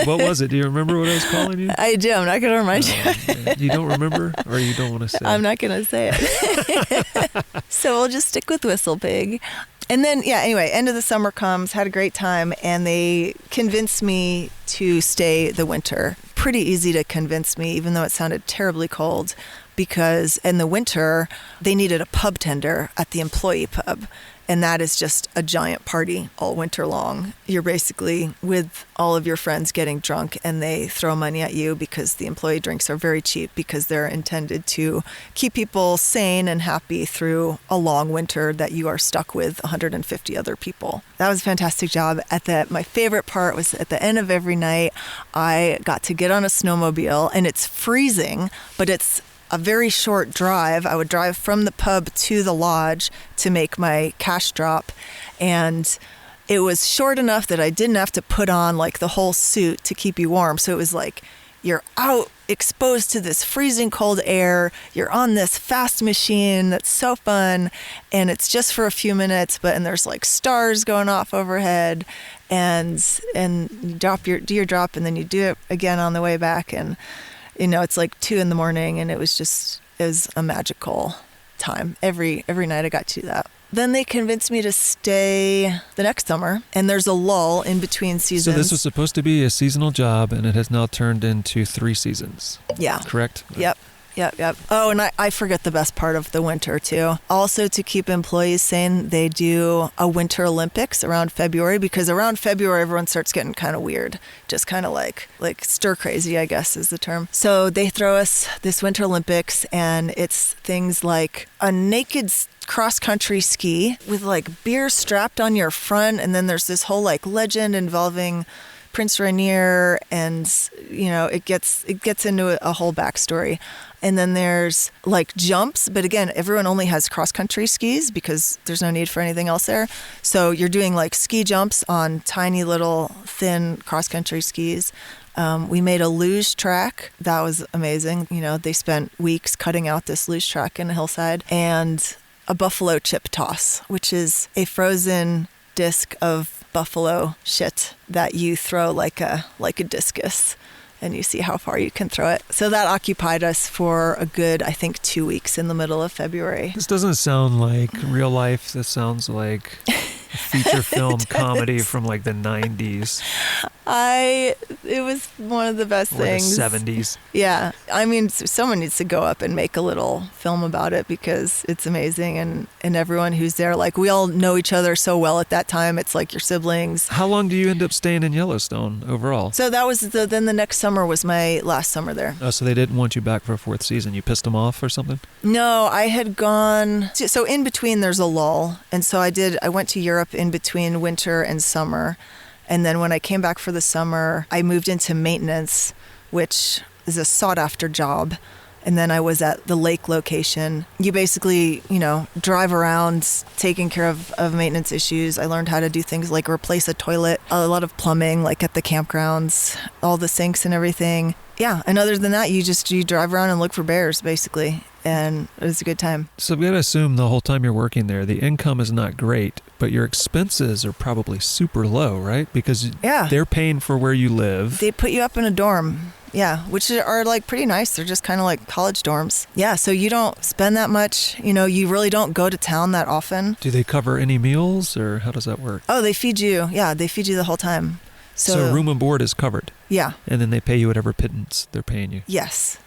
What was it? Do you remember what I was calling you? I do. I'm not going to remind you. You don't remember, or you don't want to say? I'm not going to say it. So we'll just stick with Whistle Pig. And then, anyway, end of the summer comes, had a great time, and they convinced me to stay the winter. Pretty easy to convince me, even though it sounded terribly cold, because in the winter, they needed a pub tender at the employee pub. And that is just a giant party all winter long. You're basically with all of your friends getting drunk, and they throw money at you because the employee drinks are very cheap because they're intended to keep people sane and happy through a long winter that you are stuck with 150 other people. That was a fantastic job. My favorite part was at the end of every night, I got to get on a snowmobile, and it's freezing, but it's a very short drive. I would drive from the pub to the lodge to make my cash drop, and it was short enough that I didn't have to put on like the whole suit to keep you warm. So it was like you're out exposed to this freezing cold air, you're on this fast machine that's so fun, and it's just for a few minutes, and there's like stars going off overhead, and you do your drop, and then you do it again on the way back, and it's like 2 a.m, and it was a magical time. Every night I got to do that. Then they convinced me to stay the next summer, and there's a lull in between seasons. So this was supposed to be a seasonal job, and it has now turned into 3 seasons. Yeah. Correct? Yep. Oh, and I forget the best part of the winter, too. Also, to keep employees sane, they do a Winter Olympics around February, because around February, everyone starts getting kind of weird. Just kind of like stir crazy, I guess is the term. So they throw us this Winter Olympics, and it's things like a naked cross-country ski with like beer strapped on your front, and then there's this whole like legend involving Prince Rainier, and it gets into a whole backstory. And then there's like jumps, but again, everyone only has cross-country skis because there's no need for anything else there. So you're doing like ski jumps on tiny little thin cross-country skis. We made a luge track. That was amazing. They spent weeks cutting out this luge track in the hillside. And a buffalo chip toss, which is a frozen disc of buffalo shit that you throw like a discus, and you see how far you can throw it. So that occupied us for a good, I think, 2 weeks in the middle of February. This doesn't sound like real life. This sounds like feature film comedy from like the 90s. It was one of the best things. Or the 70s. Yeah. I mean, someone needs to go up and make a little film about it because it's amazing. And everyone who's there, like, we all know each other so well at that time. It's like your siblings. How long do you end up staying in Yellowstone overall? So that was then the next summer was my last summer there. Oh, so they didn't want you back for a fourth season. You pissed them off or something? No, I had gone. So in between, there's a lull. And so I went to Europe in between winter and summer. And then when I came back for the summer, I moved into maintenance, which is a sought-after job. And then I was at the lake location. You basically, drive around taking care of maintenance issues. I learned how to do things like replace a toilet, a lot of plumbing, like at the campgrounds, all the sinks and everything. Yeah, and other than that, you drive around and look for bears, basically. And it was a good time. So we got to assume the whole time you're working there, the income is not great, but your expenses are probably super low, right? Because they're paying for where you live. They put you up in a dorm. Yeah, which are like pretty nice. They're just kind of like college dorms. Yeah, so you don't spend that much. You really don't go to town that often. Do they cover any meals or how does that work? Oh, they feed you. Yeah, they feed you the whole time. So room and board is covered? Yeah. And then they pay you whatever pittance they're paying you? Yes.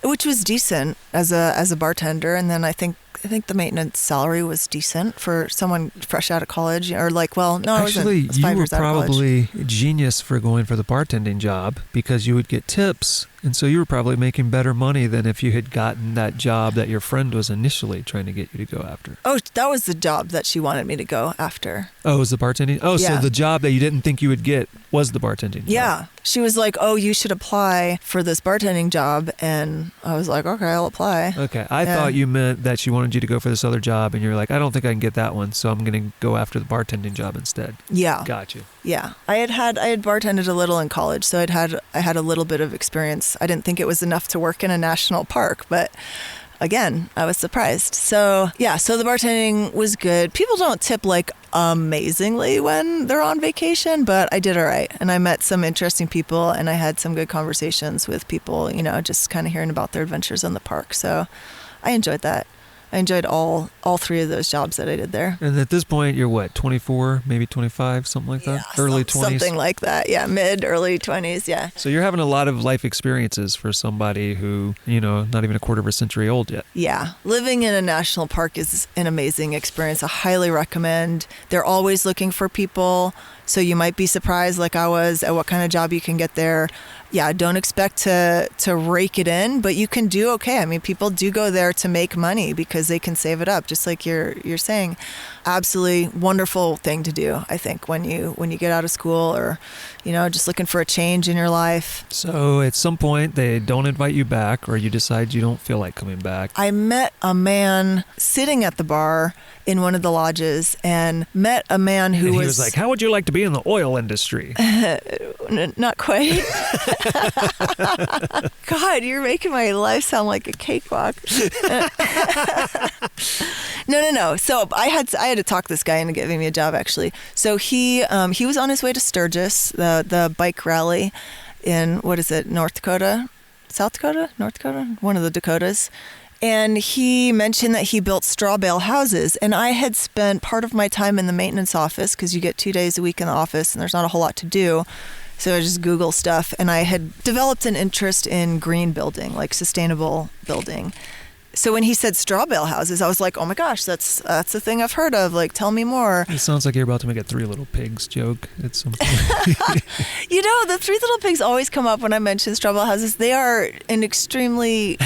Which was decent as a bartender. And then I think the maintenance salary was decent for someone fresh out of college, or like, well, no, actually, I was you were probably genius for going for the bartending job because you would get tips, and so you were probably making better money than if you had gotten that job that your friend was initially trying to get you to go after. Oh, that was the job that she wanted me to go after. Oh, it was the bartending? Oh, yeah. So the job that you didn't think you would get was the bartending job. Yeah. She was like, oh, you should apply for this bartending job. And I was like, okay, I'll apply. Okay. I thought you meant that she wanted you to go for this other job and you're like, I don't think I can get that one, so I'm going to go after the bartending job instead. Yeah. Got you. Yeah. I had bartended a little in college, so I had a little bit of experience. I didn't think it was enough to work in a national park, but again, I was surprised. So the bartending was good. People don't tip like amazingly when they're on vacation, but I did all right. And I met some interesting people and I had some good conversations with people, just kind of hearing about their adventures in the park. So I enjoyed that. I enjoyed all three of those jobs that I did there. And at this point, you're what, 24, maybe 25, something like that? Yeah, early 20s? Something like that. Yeah, early 20s, yeah. So you're having a lot of life experiences for somebody who, not even a quarter of a century old yet. Yeah. Living in a national park is an amazing experience. I highly recommend. They're always looking for people. So you might be surprised, like I was, at what kind of job you can get there. Yeah, don't expect to rake it in, but you can do okay. I mean, people do go there to make money because they can save it up, just like you're saying. Absolutely wonderful thing to do, I think, when you get out of school or, just looking for a change in your life. So at some point they don't invite you back, or you decide you don't feel like coming back. I met a man sitting at the bar in one of the lodges and met a man who was like, how would you like to be in the oil industry? Not quite. God, you're making my life sound like a cakewalk. No. So I had to talk this guy into giving me a job, actually. So he was on his way to Sturgis, the bike rally in, what is it, North Dakota? South Dakota? North Dakota? One of the Dakotas. And he mentioned that he built straw bale houses. And I had spent part of my time in the maintenance office because you get 2 days a week in the office and there's not a whole lot to do. So I just Google stuff. And I had developed an interest in green building, like sustainable building. So when he said straw bale houses, I was like, oh my gosh, that's a thing I've heard of. Like, tell me more. It sounds like you're about to make a Three Little Pigs joke at some point. The Three Little Pigs always come up when I mention straw bale houses. They are an extremely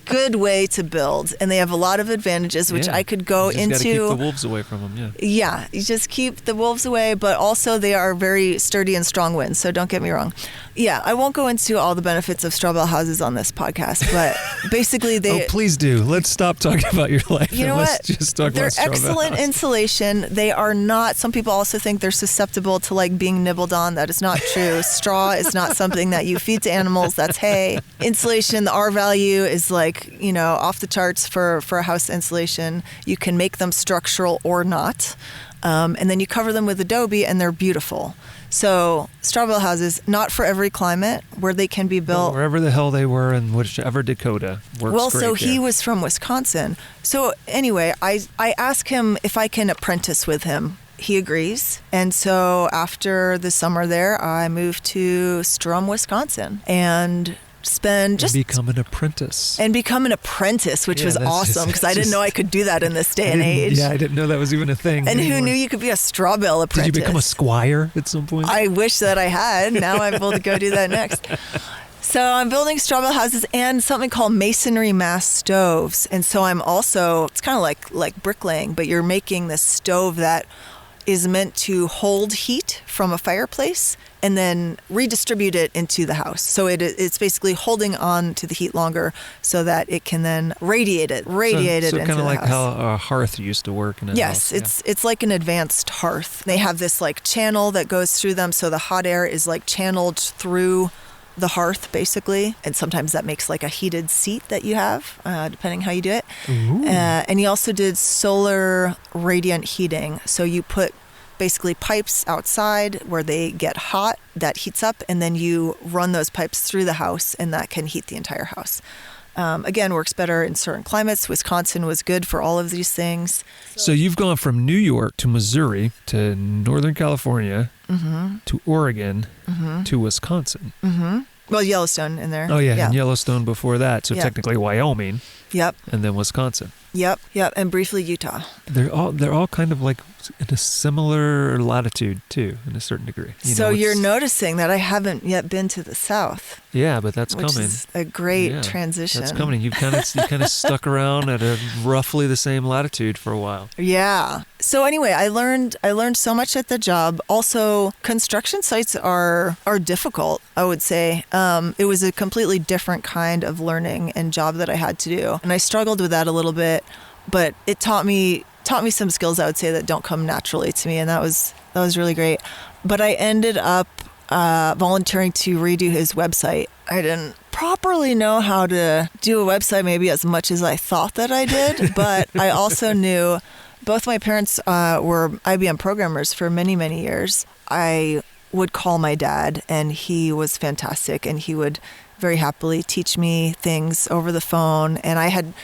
good way to build, and they have a lot of advantages, which I could go into. You just got to keep the wolves away from them, yeah. Yeah, you just keep the wolves away, but also they are very sturdy and strong winds, so don't get me wrong. Yeah, I won't go into all the benefits of straw bale houses on this podcast, but basically they... Oh, please do. Let's stop talking about your life. You know what? Let's just talk about straw bale houses. They're excellent insulation. They are not... Some people also think they're susceptible to like being nibbled on. That is not true. Straw is not something that you feed to animals. That's hay. Insulation, the R value is like, off the charts for a house insulation. You can make them structural or not. And then you cover them with adobe and they're beautiful. So straw bale houses, not for every climate, where they can be built. Wherever the hell they were in whichever Dakota works Well, great so there. he was from Wisconsin. So anyway, I asked him if I can apprentice with him. He agrees. And so after the summer there, I moved to Strum, Wisconsin, and become an apprentice. Which was awesome, because I didn't know I could do that in this day and age. Yeah, I didn't know that was even a thing. And who knew you could be a straw bale apprentice? Did you become a squire at some point? I wish that I had. Now I'm able to go do that next. So I'm building straw bale houses and something called masonry mass stoves. And so I'm also, it's kind of like bricklaying, but you're making this stove that is meant to hold heat from a fireplace and then redistribute it into the house. So it's basically holding on to the heat longer so that it can then radiate it into the house. So kind of like how a hearth used to work in a house. Yes, it's like an advanced hearth. They have this like channel that goes through them, so the hot air is like channeled through the hearth basically, and sometimes that makes like a heated seat that you have, depending how you do it. And he also did solar radiant heating, so you put basically pipes outside where they get hot, that heats up, and then you run those pipes through the house, and that can heat the entire house. Again, works better in certain climates. Wisconsin was good for all of these things. So you've gone from New York to Missouri to Northern California to Oregon to Wisconsin. Well, Yellowstone in there. Oh yeah, and Yellowstone before that. So technically Wyoming. Yep. And then Wisconsin. Yep. And briefly Utah. They're all kind of like in a similar latitude too, in a certain degree. So you're noticing that I haven't yet been to the South. Yeah, but that's which coming. Is a great transition. That's coming. You kind of stuck around at a roughly the same latitude for a while. Yeah. So anyway, I learned so much at the job. Also, construction sites are difficult, I would say. It was a completely different kind of learning and job that I had to do, and I struggled with that a little bit. But it taught me some skills, I would say, that don't come naturally to me, and that was really great. But I ended up volunteering to redo his website. I didn't properly know how to do a website maybe as much as I thought that I did, but I also knew both my parents were IBM programmers for many, many years. I would call my dad, and he was fantastic, and he would very happily teach me things over the phone. And I had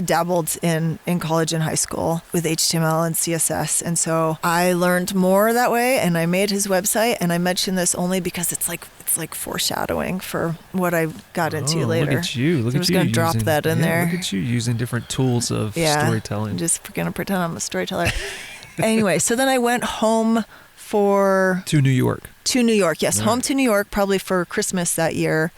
dabbled in college and high school with HTML and CSS. And so I learned more that way, and I made his website. And I mention this only because it's like foreshadowing for what I got into later. Look at you. I'm just going to drop that in there. Look at you using different tools of storytelling. I'm just going to pretend I'm a storyteller. Anyway, so then I went home to New York. Yes. Home to New York, probably for Christmas that year.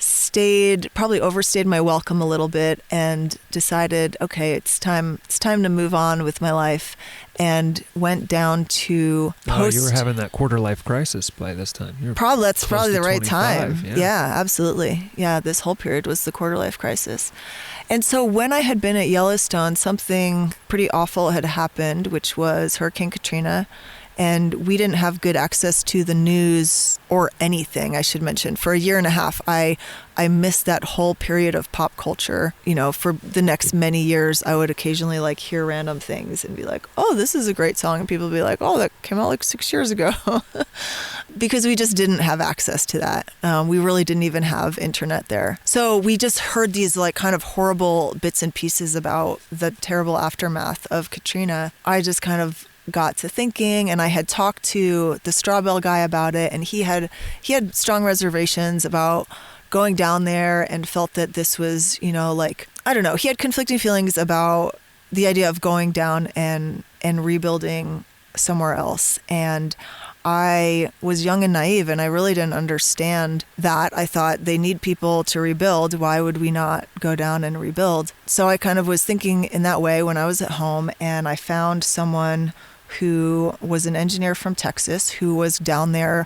Probably overstayed my welcome a little bit, and decided, okay, it's time to move on with my life, and went down to post. You were having that quarter life crisis by this time. That's probably the right 25, time. Yeah. Yeah, absolutely. Yeah, this whole period was the quarter life crisis. And so when I had been at Yellowstone, something pretty awful had happened, which was Hurricane Katrina. And we didn't have good access to the news or anything, I should mention. For a year and a half, I missed that whole period of pop culture. For the next many years, I would occasionally hear random things and be like, oh, this is a great song. And people would be like, oh, that came out 6 years ago. Because we just didn't have access to that. We really didn't even have internet there. So we just heard these kind of horrible bits and pieces about the terrible aftermath of Katrina. I just kind of got to thinking, and I had talked to the straw bale guy about it, and he had strong reservations about going down there, and felt that this was, I don't know, he had conflicting feelings about the idea of going down and rebuilding somewhere else. And I was young and naive, and I really didn't understand that. I thought they need people to rebuild. Why would we not go down and rebuild? So I kind of was thinking in that way when I was at home, and I found someone who was an engineer from Texas who was down there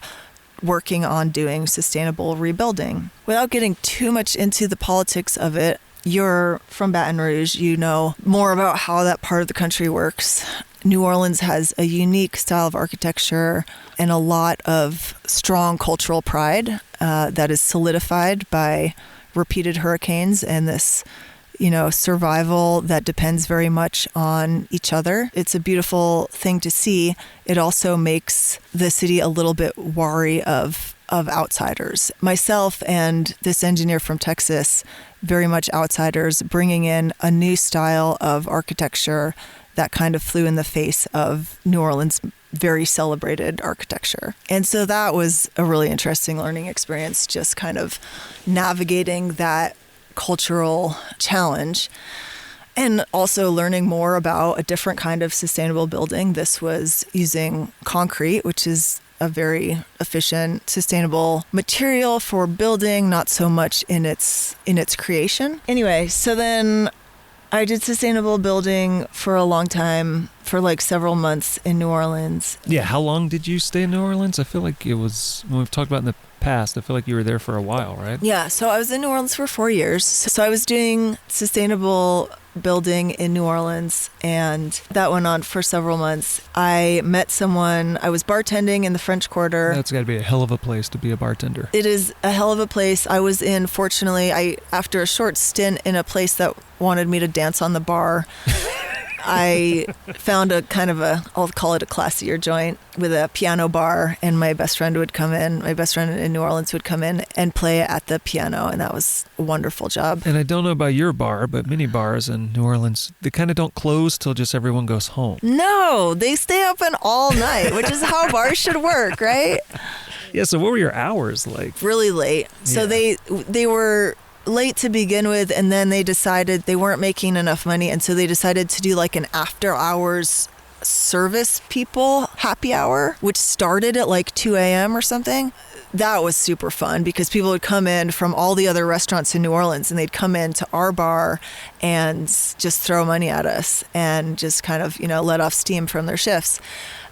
working on doing sustainable rebuilding. Without getting too much into the politics of it, you're from Baton Rouge, you know more about how that part of the country works. New Orleans has a unique style of architecture and a lot of strong cultural pride that is solidified by repeated hurricanes and this survival that depends very much on each other. It's a beautiful thing to see. It also makes the city a little bit wary of outsiders. Myself and this engineer from Texas, very much outsiders, bringing in a new style of architecture that kind of flew in the face of New Orleans' very celebrated architecture. And so that was a really interesting learning experience, just kind of navigating that cultural challenge and also learning more about a different kind of sustainable building. This was using concrete, which is a very efficient, sustainable material for building, not so much in its creation. Anyway, so then I did sustainable building for a long time, for like several months in New Orleans. Yeah, how long did you stay in New Orleans? I feel like it was, when we've talked about in the past, I feel like you were there for a while, right? Yeah, so I was in New Orleans for 4 years. So I was doing sustainable building in New Orleans, and that went on for several months. I met someone, I was bartending in the French Quarter. That's got to be a hell of a place to be a bartender. It is a hell of a place. I was in, fortunately, after a short stint in a place that wanted me to dance on the bar, I found a kind of I'll call it a classier joint with a piano bar, and my best friend in New Orleans would come in and play at the piano, and that was a wonderful job. And I don't know about your bar, but many bars in New Orleans, they kind of don't close till just everyone goes home. No, they stay open all night, which is how bars should work, right? Yeah, so what were your hours like? Really late. So they were late to begin with, and then they decided they weren't making enough money, and so they decided to do like an after hours service people happy hour, which started at like 2 a.m. or something. That was super fun because people would come in from all the other restaurants in New Orleans, and they'd come into our bar and just throw money at us and just kind of, let off steam from their shifts.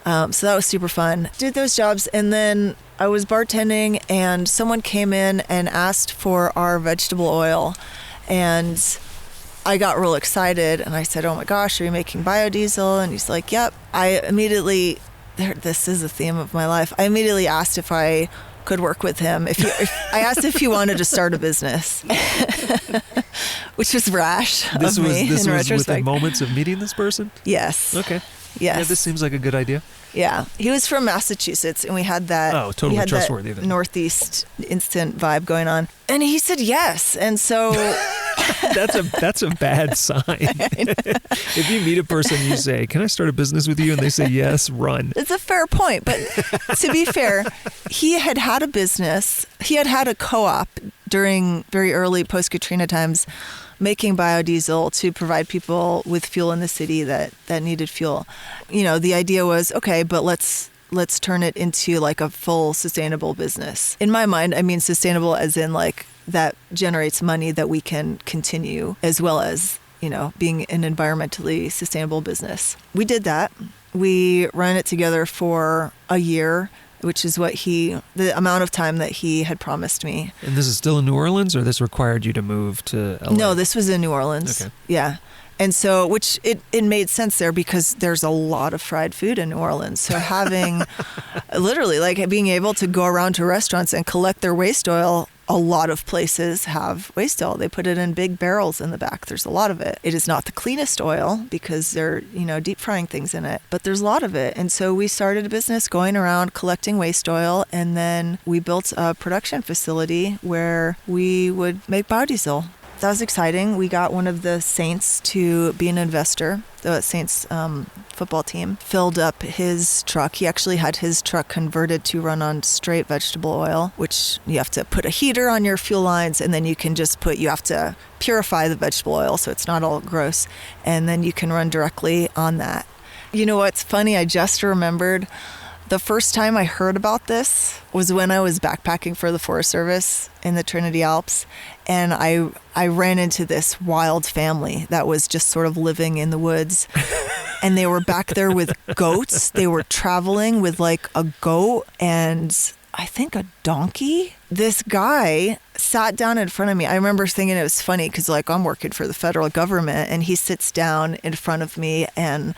So that was super fun. Did those jobs, and then I was bartending, and someone came in and asked for our vegetable oil, and I got real excited, and I said, "Oh my gosh, are you making biodiesel?" And he's like, "Yep." This is the theme of my life. I immediately asked if I could work with him. I asked if he wanted to start a business, which was rash This of was me this in was retrospect. within moments of meeting this person? Yes. Okay. Yes. Yeah, this seems like a good idea. Yeah, he was from Massachusetts, and we had that. Oh, totally we had trustworthy that then. Northeast instant vibe going on, and he said yes, and so That's a bad sign. If you meet a person, you say, "Can I start a business with you?" and they say yes, run. It's a fair point, but to be fair, he had a business. He had a co-op during very early post-Katrina times, making biodiesel to provide people with fuel in the city that needed fuel. The idea was, okay, but let's turn it into like a full sustainable business. In my mind, I mean sustainable as in like that generates money that we can continue, as well as, being an environmentally sustainable business. We did that. We ran it together for a year, which is the amount of time that he had promised me. And this is still in New Orleans, or this required you to move to LA? No, this was in New Orleans. Okay. Yeah. And so, which it made sense there because there's a lot of fried food in New Orleans. So having literally like being able to go around to restaurants and collect their waste oil, a lot of places have waste oil. They put it in big barrels in the back. There's a lot of it. It is not the cleanest oil because they're, deep frying things in it, but there's a lot of it. And so we started a business going around collecting waste oil, and then we built a production facility where we would make biodiesel. That was exciting. We got one of the Saints to be an investor. The Saints football team filled up his truck. He actually had his truck converted to run on straight vegetable oil, which you have to put a heater on your fuel lines, and then you have to purify the vegetable oil so it's not all gross, and then you can run directly on that. You know what's funny? I just remembered the first time I heard about this was when I was backpacking for the Forest Service in the Trinity Alps, and I ran into this wild family that was just sort of living in the woods, and they were back there with goats. They were traveling with like a goat and I think a donkey. This guy sat down in front of me. I remember thinking it was funny because like I'm working for the federal government, and he sits down in front of me, and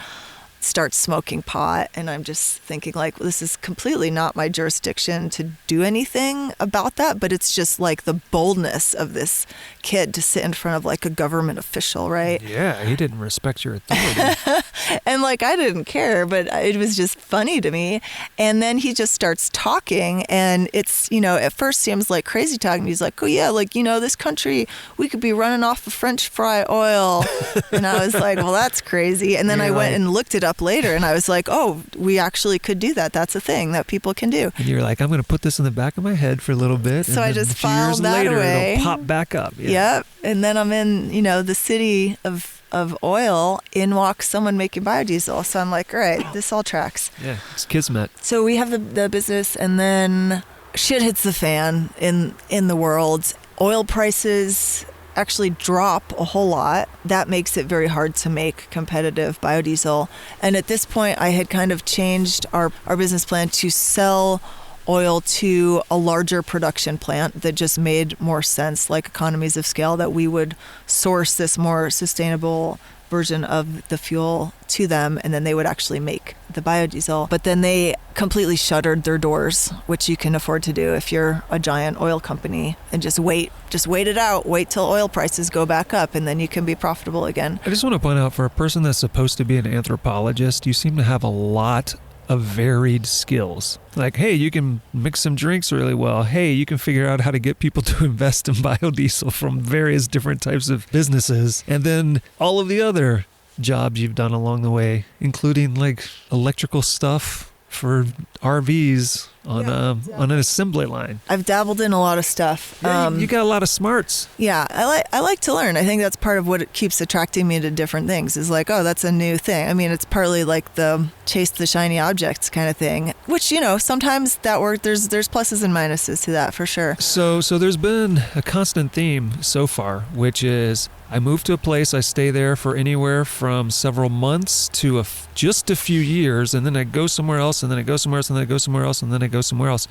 starts smoking pot, and I'm just thinking like, well, this is completely not my jurisdiction to do anything about that, but it's just like the boldness of this kid to sit in front of like a government official, right? Yeah, he didn't respect your authority. And like, I didn't care, but it was just funny to me. And then he just starts talking, and it's, at first seems like crazy talking. He's like, oh yeah, like, this country, we could be running off of French fry oil. And I was like, well, that's crazy. And then I went and looked it up later, and I was like, oh, we actually could do that. That's a thing that people can do. And you're like, I'm going to put this in the back of my head for a little bit. So I just filed years that later, away. It'll pop back up. Yeah. Yep. And then I'm in, the city of oil. In walks someone making biodiesel. So I'm like, all right, this all tracks. Yeah, it's kismet. So we have the business, and then shit hits the fan in the world. Oil prices actually drop a whole lot. That makes it very hard to make competitive biodiesel. And at this point, I had kind of changed our business plan to sell oil to a larger production plant that just made more sense, like economies of scale, that we would source this more sustainable version of the fuel to them, and then they would actually make the biodiesel. But then they completely shuttered their doors, which you can afford to do if you're a giant oil company, and just wait it out, wait till oil prices go back up, and then you can be profitable again. I just want to point out, for a person that's supposed to be an anthropologist, you seem to have a lot of varied skills. Like, hey, you can mix some drinks really well. Hey, you can figure out how to get people to invest in biodiesel from various different types of businesses. And then all of the other jobs you've done along the way, including like electrical stuff for RVs on an assembly line. I've dabbled in a lot of stuff. Yeah, you got a lot of smarts. Yeah, I like to learn. I think that's part of what keeps attracting me to different things, is like, oh, that's a new thing. I mean, it's partly like the chase the shiny objects kind of thing, which, sometimes that works. There's pluses and minuses to that for sure. So there's been a constant theme so far, which is I move to a place, I stay there for anywhere from several months to just a few years, and then I go somewhere else, and then I go somewhere else, and then I go somewhere else, and then I go somewhere else.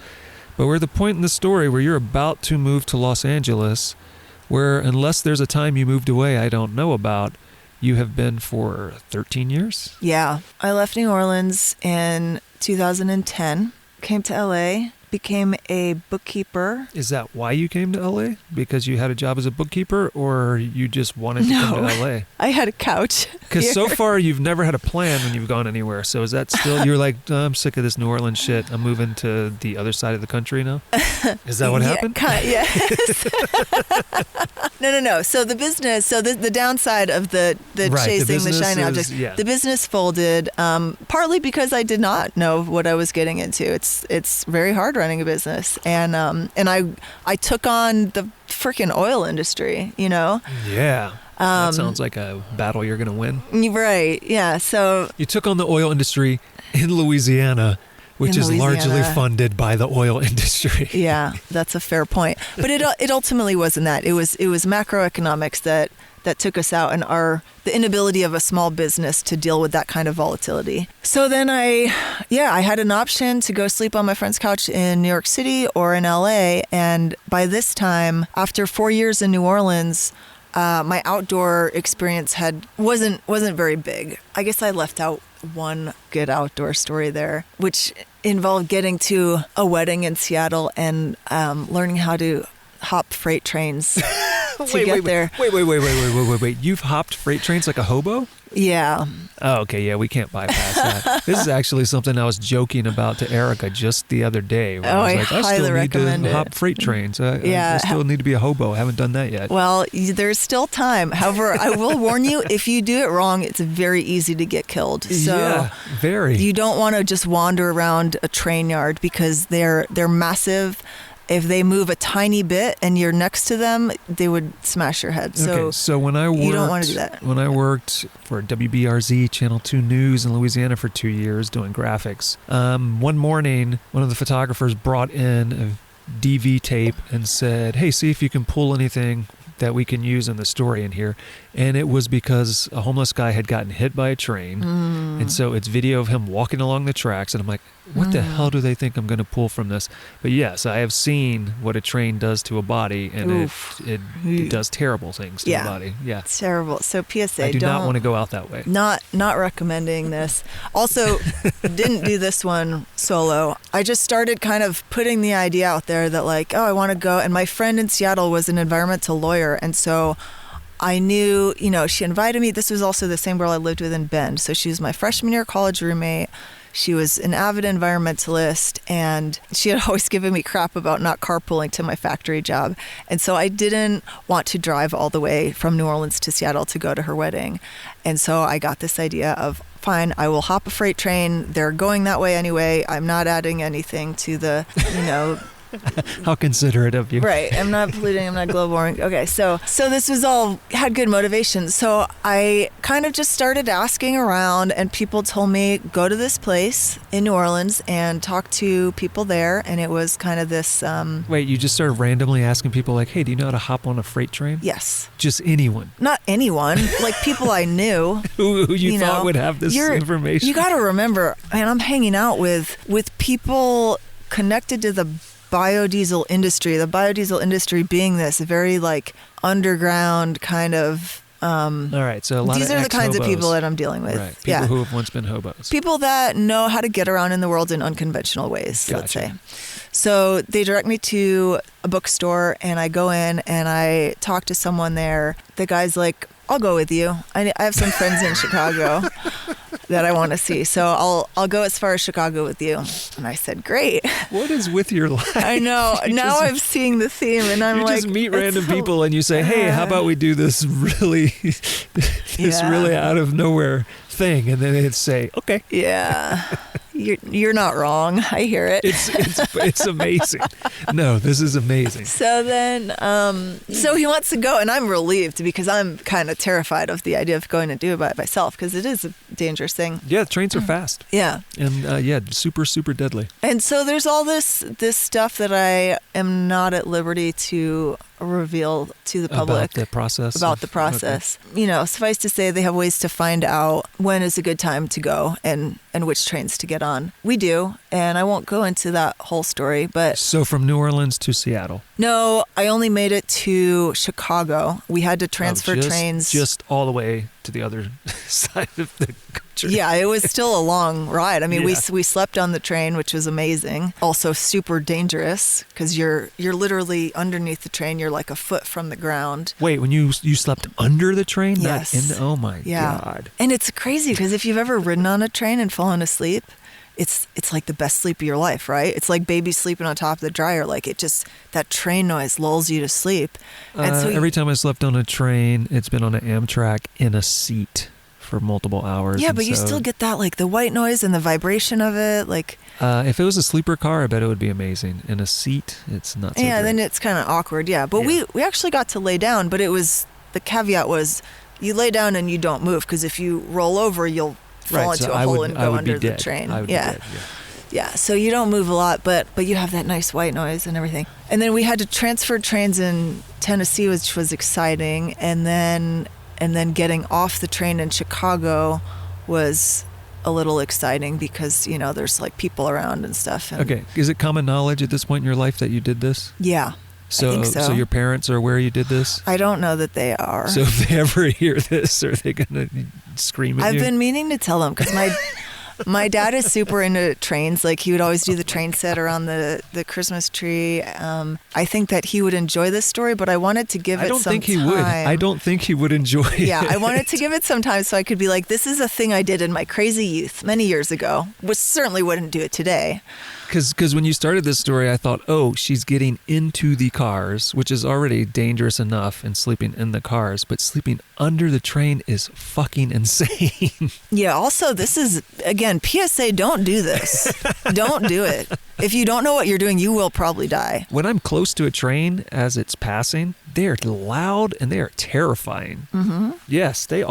But we're at the point in the story where you're about to move to Los Angeles, where unless there's a time you moved away I don't know about, you have been for 13 years? Yeah. I left New Orleans in 2010, came to LA, became a bookkeeper. Is that why you came to LA? Because you had a job as a bookkeeper, or you just wanted to come to LA? I had a couch. Because so far you've never had a plan when you've gone anywhere. So is that still, you're like, oh, I'm sick of this New Orleans shit, I'm moving to the other side of the country now? Is that what happened? Yes. No. So the business, the downside of the right, chasing the shiny objects, yeah. The business folded, partly because I did not know what I was getting into. It's very hard running a business, and I took on the freaking oil industry, Yeah. That sounds like a battle you're going to win. Right. Yeah. So you took on the oil industry in Louisiana, which is largely funded by the oil industry. Yeah, that's a fair point. But it ultimately wasn't that. It was macroeconomics that took us out, and the inability of a small business to deal with that kind of volatility. So then I had an option to go sleep on my friend's couch in New York City or in LA. And by this time, after 4 years in New Orleans, my outdoor experience wasn't very big. I guess I left out one good outdoor story there, which involved getting to a wedding in Seattle and learning how to hop freight trains to get there. Wait. You've hopped freight trains like a hobo? Yeah. Oh, okay. Yeah, we can't bypass that. This is actually something I was joking about to Erica just the other day. Where I was like, highly I still need recommend to it. hop freight trains. I still need to be a hobo. I haven't done that yet. Well, there's still time. However, I will warn you, if you do it wrong, it's very easy to get killed. So yeah, very. You don't want to just wander around a train yard, because they're massive. If they move a tiny bit and you're next to them, they would smash your head. So when I worked, you don't want to do that. When I worked for WBRZ Channel 2 News in Louisiana for 2 years doing graphics, one morning, one of the photographers brought in a DV tape and said, hey, see if you can pull anything that we can use in the story in here. And it was because a homeless guy had gotten hit by a train. And so it's video of him walking along the tracks. And I'm like, what the hell do they think I'm going to pull from this? But yes, I have seen what a train does to a body, and it does terrible things to the body. Yeah, it's terrible. So PSA, I do not want to go out that way. Not recommending this. Also, didn't do this one solo. I just started kind of putting the idea out there that like, oh, I want to go. And my friend in Seattle was an environmental lawyer, and so I knew, she invited me. This was also the same girl I lived with in Bend. So she was my freshman year college roommate. She was an avid environmentalist, and she had always given me crap about not carpooling to my factory job. And so I didn't want to drive all the way from New Orleans to Seattle to go to her wedding. And so I got this idea of, fine, I will hop a freight train. They're going that way anyway. I'm not adding anything to the, How considerate of you. Right. I'm not polluting. I'm not global warming. Okay. So this was all, had good motivation. So I kind of just started asking around, and people told me, go to this place in New Orleans and talk to people there. And it was kind of this. Wait, you just started randomly asking people like, hey, do you know how to hop on a freight train? Yes. Just anyone? Not anyone. Like people I knew. who you thought would have this information. You got to remember, I'm hanging out with people connected to the biodiesel industry. The biodiesel industry being this very like underground kind of. All right, so a lot these of are the kinds of hobos. people that I'm dealing with. Right, people who have once been hobos. People that know how to get around in the world in unconventional ways. Gotcha. Let's say. So they direct me to a bookstore, and I go in and I talk to someone there. The guy's like, I'll go with you. I have some friends in Chicago that I want to see. So I'll go as far as Chicago with you. And I said, great. What is with your life? I know. Now I'm seeing the theme, and I'm like, you just meet random people and you say, hey, how about we do this really, really out of nowhere thing? And then they'd say, okay. Yeah. You're not wrong. I hear it. It's amazing. No, this is amazing. So then, so he wants to go, and I'm relieved because I'm kind of terrified of the idea of going to do it by myself because it is a dangerous thing. Yeah, trains are fast. Yeah. And super, super deadly. And so there's all this stuff that I am not at liberty to reveal to the public. About the process. Okay. Suffice to say, they have ways to find out when is a good time to go and which trains to get on. We do, and I won't go into that whole story, but... So from New Orleans to Seattle? No, I only made it to Chicago. We had to transfer trains. Just all the way to the other side of the country. Yeah, it was still a long ride. I mean, we slept on the train, which was amazing. Also super dangerous because you're literally underneath the train. You're like a foot from the ground. Wait, when you slept under the train? Yes. Not in oh my God. And it's crazy because if you've ever ridden on a train and fallen asleep, it's like the best sleep of your life, right? It's like baby sleeping on top of the dryer. Like that train noise lulls you to sleep. And so every time I slept on a train, it's been on an Amtrak in a seat for multiple hours. Yeah, but you still get that like the white noise and the vibration of it. Like if it was a sleeper car, I bet it would be amazing. In a seat, it's not so great. Then it's kind of awkward. Yeah, but we actually got to lay down, but the caveat was you lay down and you don't move because if you roll over, you'll fall into a hole and go under the train. I would be dead, yeah. So you don't move a lot, but you have that nice white noise and everything. And then we had to transfer trains in Tennessee, which was exciting. And then getting off the train in Chicago was a little exciting because, there's like people around and stuff. And okay. Is it common knowledge at this point in your life that you did this? Yeah. I think so. So your parents are aware you did this? I don't know that they are. So if they ever hear this, are they going to scream at you? I've been meaning to tell them because my dad is super into trains. Like he would always do the train set around the Christmas tree. I think that he would enjoy this story, but I wanted to give it some time. I don't think he would enjoy it. Yeah, I wanted to give it some time so I could be like, this is a thing I did in my crazy youth many years ago, which certainly wouldn't do it today. Because when you started this story, I thought, oh, she's getting into the cars, which is already dangerous enough and sleeping in the cars, but sleeping under the train is fucking insane. Yeah, also, this is, again, PSA, don't do this. Don't do it. If you don't know what you're doing, you will probably die. When I'm close to a train as it's passing, they are loud and they are terrifying. Mm-hmm. Yes, stay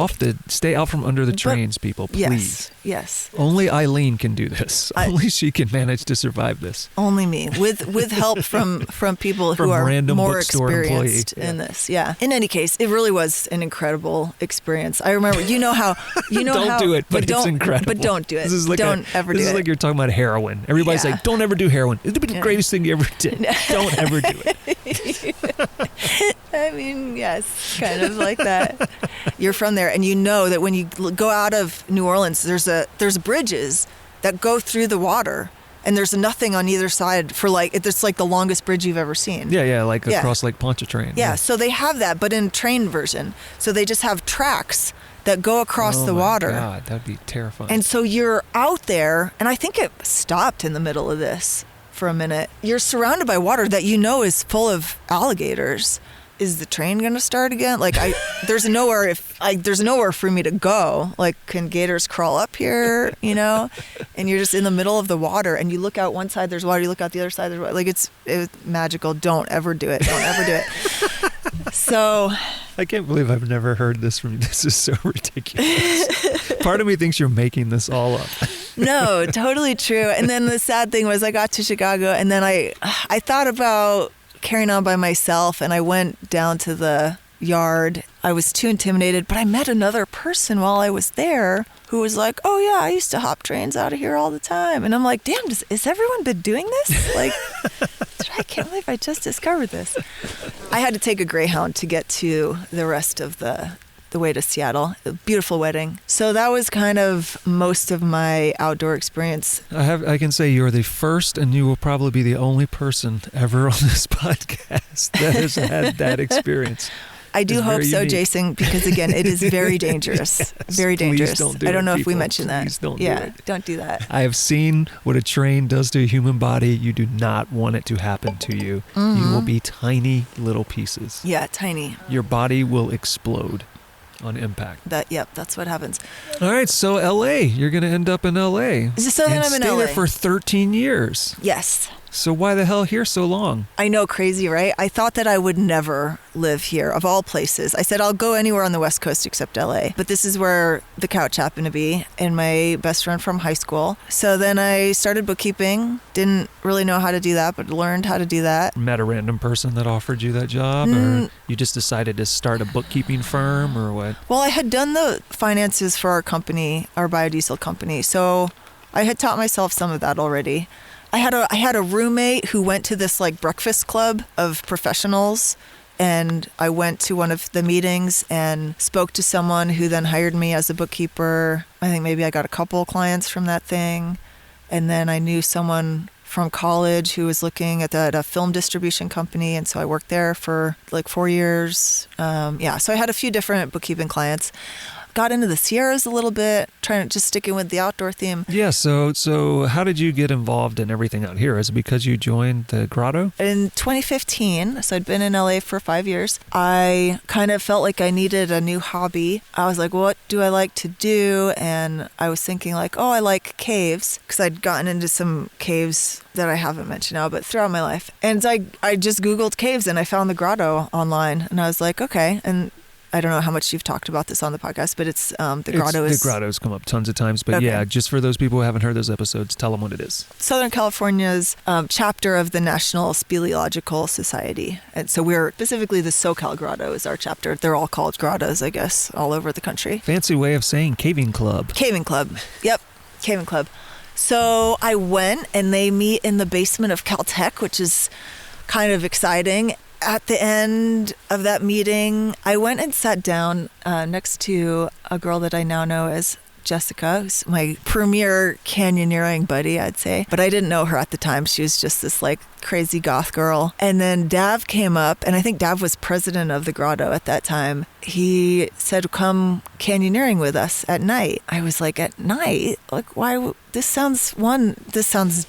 out from under the trains, people, please. Yes. Only Eileen can do this. Only she can manage to survive survive this? Only me, with help from people who are more experienced in this. Yeah. In any case, it really was an incredible experience. I remember, don't do it, but it's incredible. But don't do it. Don't ever do it. This is like you're talking about heroin. Everybody's like, don't ever do heroin. It'd be the greatest thing you ever did. Don't ever do it. I mean, yes, kind of like that. You're from there, and you know that when you go out of New Orleans, there's bridges that go through the water, and there's nothing on either side for it's like the longest bridge you've ever seen. Yeah, like across Lake Pontchartrain. Yeah, so they have that, but in train version. So they just have tracks that go across the water. Oh my God, that'd be terrifying. And so you're out there, and I think it stopped in the middle of this for a minute. You're surrounded by water that is full of alligators. Is the train going to start again? There's nowhere for me to go. Can gators crawl up here, And you're just in the middle of the water, and you look out one side, there's water, you look out the other side, there's water. It's magical. Don't ever do it. Don't ever do it. So I can't believe I've never heard this from you. This is so ridiculous. Part of me thinks you're making this all up. No, totally true. And then the sad thing was I got to Chicago, and then I thought about carrying on by myself, and I went down to the yard. I was too intimidated, but I met another person while I was there who was like, oh yeah, I used to hop trains out of here all the time. And I'm like, damn, has everyone been doing this? I can't believe I just discovered this. I had to take a Greyhound to get to the rest of the way to Seattle. A beautiful wedding. So that was kind of most of my outdoor experience. I can say you're the first, and you will probably be the only person ever on this podcast that has had that experience. I do hope so, unique. Jason, because again, it is very dangerous. Yes, very dangerous. I don't know if we mentioned that. Please don't do it. Don't do that. I have seen what a train does to a human body. You do not want it to happen to you. Mm-hmm. You will be tiny little pieces. Yeah, tiny. Your body will explode on impact. That's what happens. All right, so LA, you're going to end up in LA. So then I'm in LA. Stay there for 13 years. Yes. So why the hell here so long? I know, crazy, right? I thought that I would never live here, of all places. I said I'll go anywhere on the West Coast except LA. But this is where the couch happened to be, and my best friend from high school. So then I started bookkeeping. Didn't really know how to do that, but learned how to do that. Met a random person that offered you that job? Or you just decided to start a bookkeeping firm, or what? Well, I had done the finances for our company, our biodiesel company. So I had taught myself some of that already. I had a roommate who went to this breakfast club of professionals, and I went to one of the meetings and spoke to someone who then hired me as a bookkeeper. I think maybe I got a couple clients from that thing, and then I knew someone from college who was looking at a film distribution company, and so I worked there for 4 years. So I had a few different bookkeeping clients. Got into the Sierras a little bit, just sticking with the outdoor theme. Yeah, so how did you get involved in everything out here? Is it because you joined the Grotto? In 2015, so I'd been in LA for 5 years, I kind of felt like I needed a new hobby. I was like, what do I like to do? And I was thinking I like caves, because I'd gotten into some caves that I haven't mentioned now, but throughout my life. And I just Googled caves, and I found the Grotto online, and I was like, okay. And I don't know how much you've talked about this on the podcast, but it's the Grotto is... The Grotto's come up tons of times, but yeah, just for those people who haven't heard those episodes, tell them what it is. Southern California's chapter of the National Speleological Society. And so we're specifically the SoCal Grotto is our chapter. They're all called grottos, I guess, all over the country. Fancy way of saying caving club. Caving club. Yep, caving club. So I went, and they meet in the basement of Caltech, which is kind of exciting. At the end of that meeting, I went and sat down next to a girl that I now know as Jessica, who's my premier canyoneering buddy, I'd say. But I didn't know her at the time. She was just this crazy goth girl. And then Dav came up, and I think Dav was president of the Grotto at that time. He said, come canyoneering with us at night. I was like, at night? Why? This sounds dumb. This sounds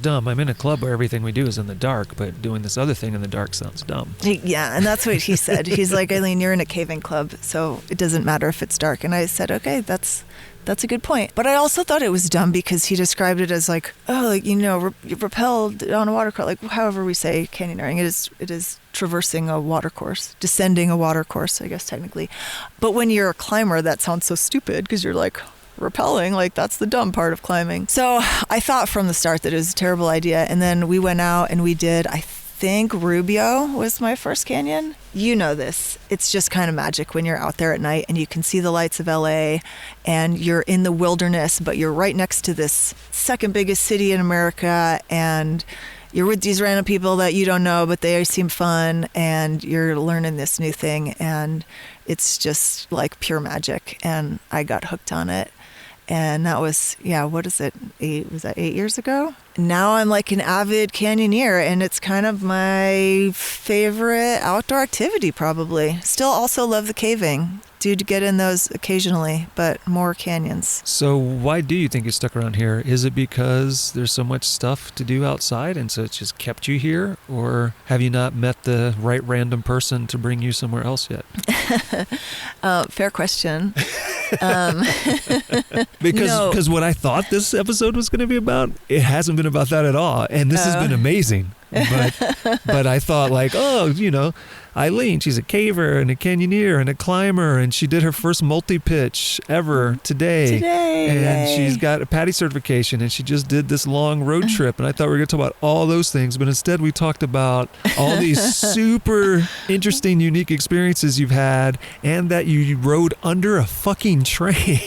dumb. I'm in a club where everything we do is in the dark, but doing this other thing in the dark sounds dumb. Yeah, and that's what he said. He's like, Eileen, you're in a caving club, so it doesn't matter if it's dark. And I said, okay, that's a good point. But I also thought it was dumb because he described it as you're propelled on a watercourse, however we say canyoneering. It is traversing a watercourse, descending a watercourse, I guess technically. But when you're a climber, that sounds so stupid because you're like, rappelling. Like, that's the dumb part of climbing. So I thought from the start that it was a terrible idea. And then we went out and we did, I think Rubio was my first canyon. You know this. It's just kind of magic when you're out there at night and you can see the lights of LA and you're in the wilderness, but you're right next to this second biggest city in America, and you're with these random people that you don't know, but they seem fun, and you're learning this new thing, and it's just like pure magic. And I got hooked on it. And that was, what is it? Was that 8 years ago? Now I'm like an avid canyoneer, and it's kind of my favorite outdoor activity, probably. Still also love the caving. Do get in those occasionally, but more canyons. So why do you think you stuck around here? Is it because there's so much stuff to do outside and so it's just kept you here? Or have you not met the right random person to bring you somewhere else yet? Fair question. Because what I thought this episode was going to be about, it hasn't been about that at all. And this has been amazing. But I thought like, Eileen, she's a caver and a canyoneer and a climber, and she did her first multi-pitch ever today. And yay. She's got a PADI certification, and she just did this long road trip. And I thought we were going to talk about all those things, but instead we talked about all these super interesting, unique experiences you've had, and that you rode under a fucking train.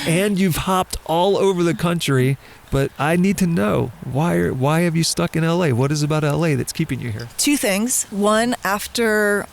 And you've hopped all over the country. But I need to know, why have you stuck in LA? What is about LA that's keeping you here? Two things. One, after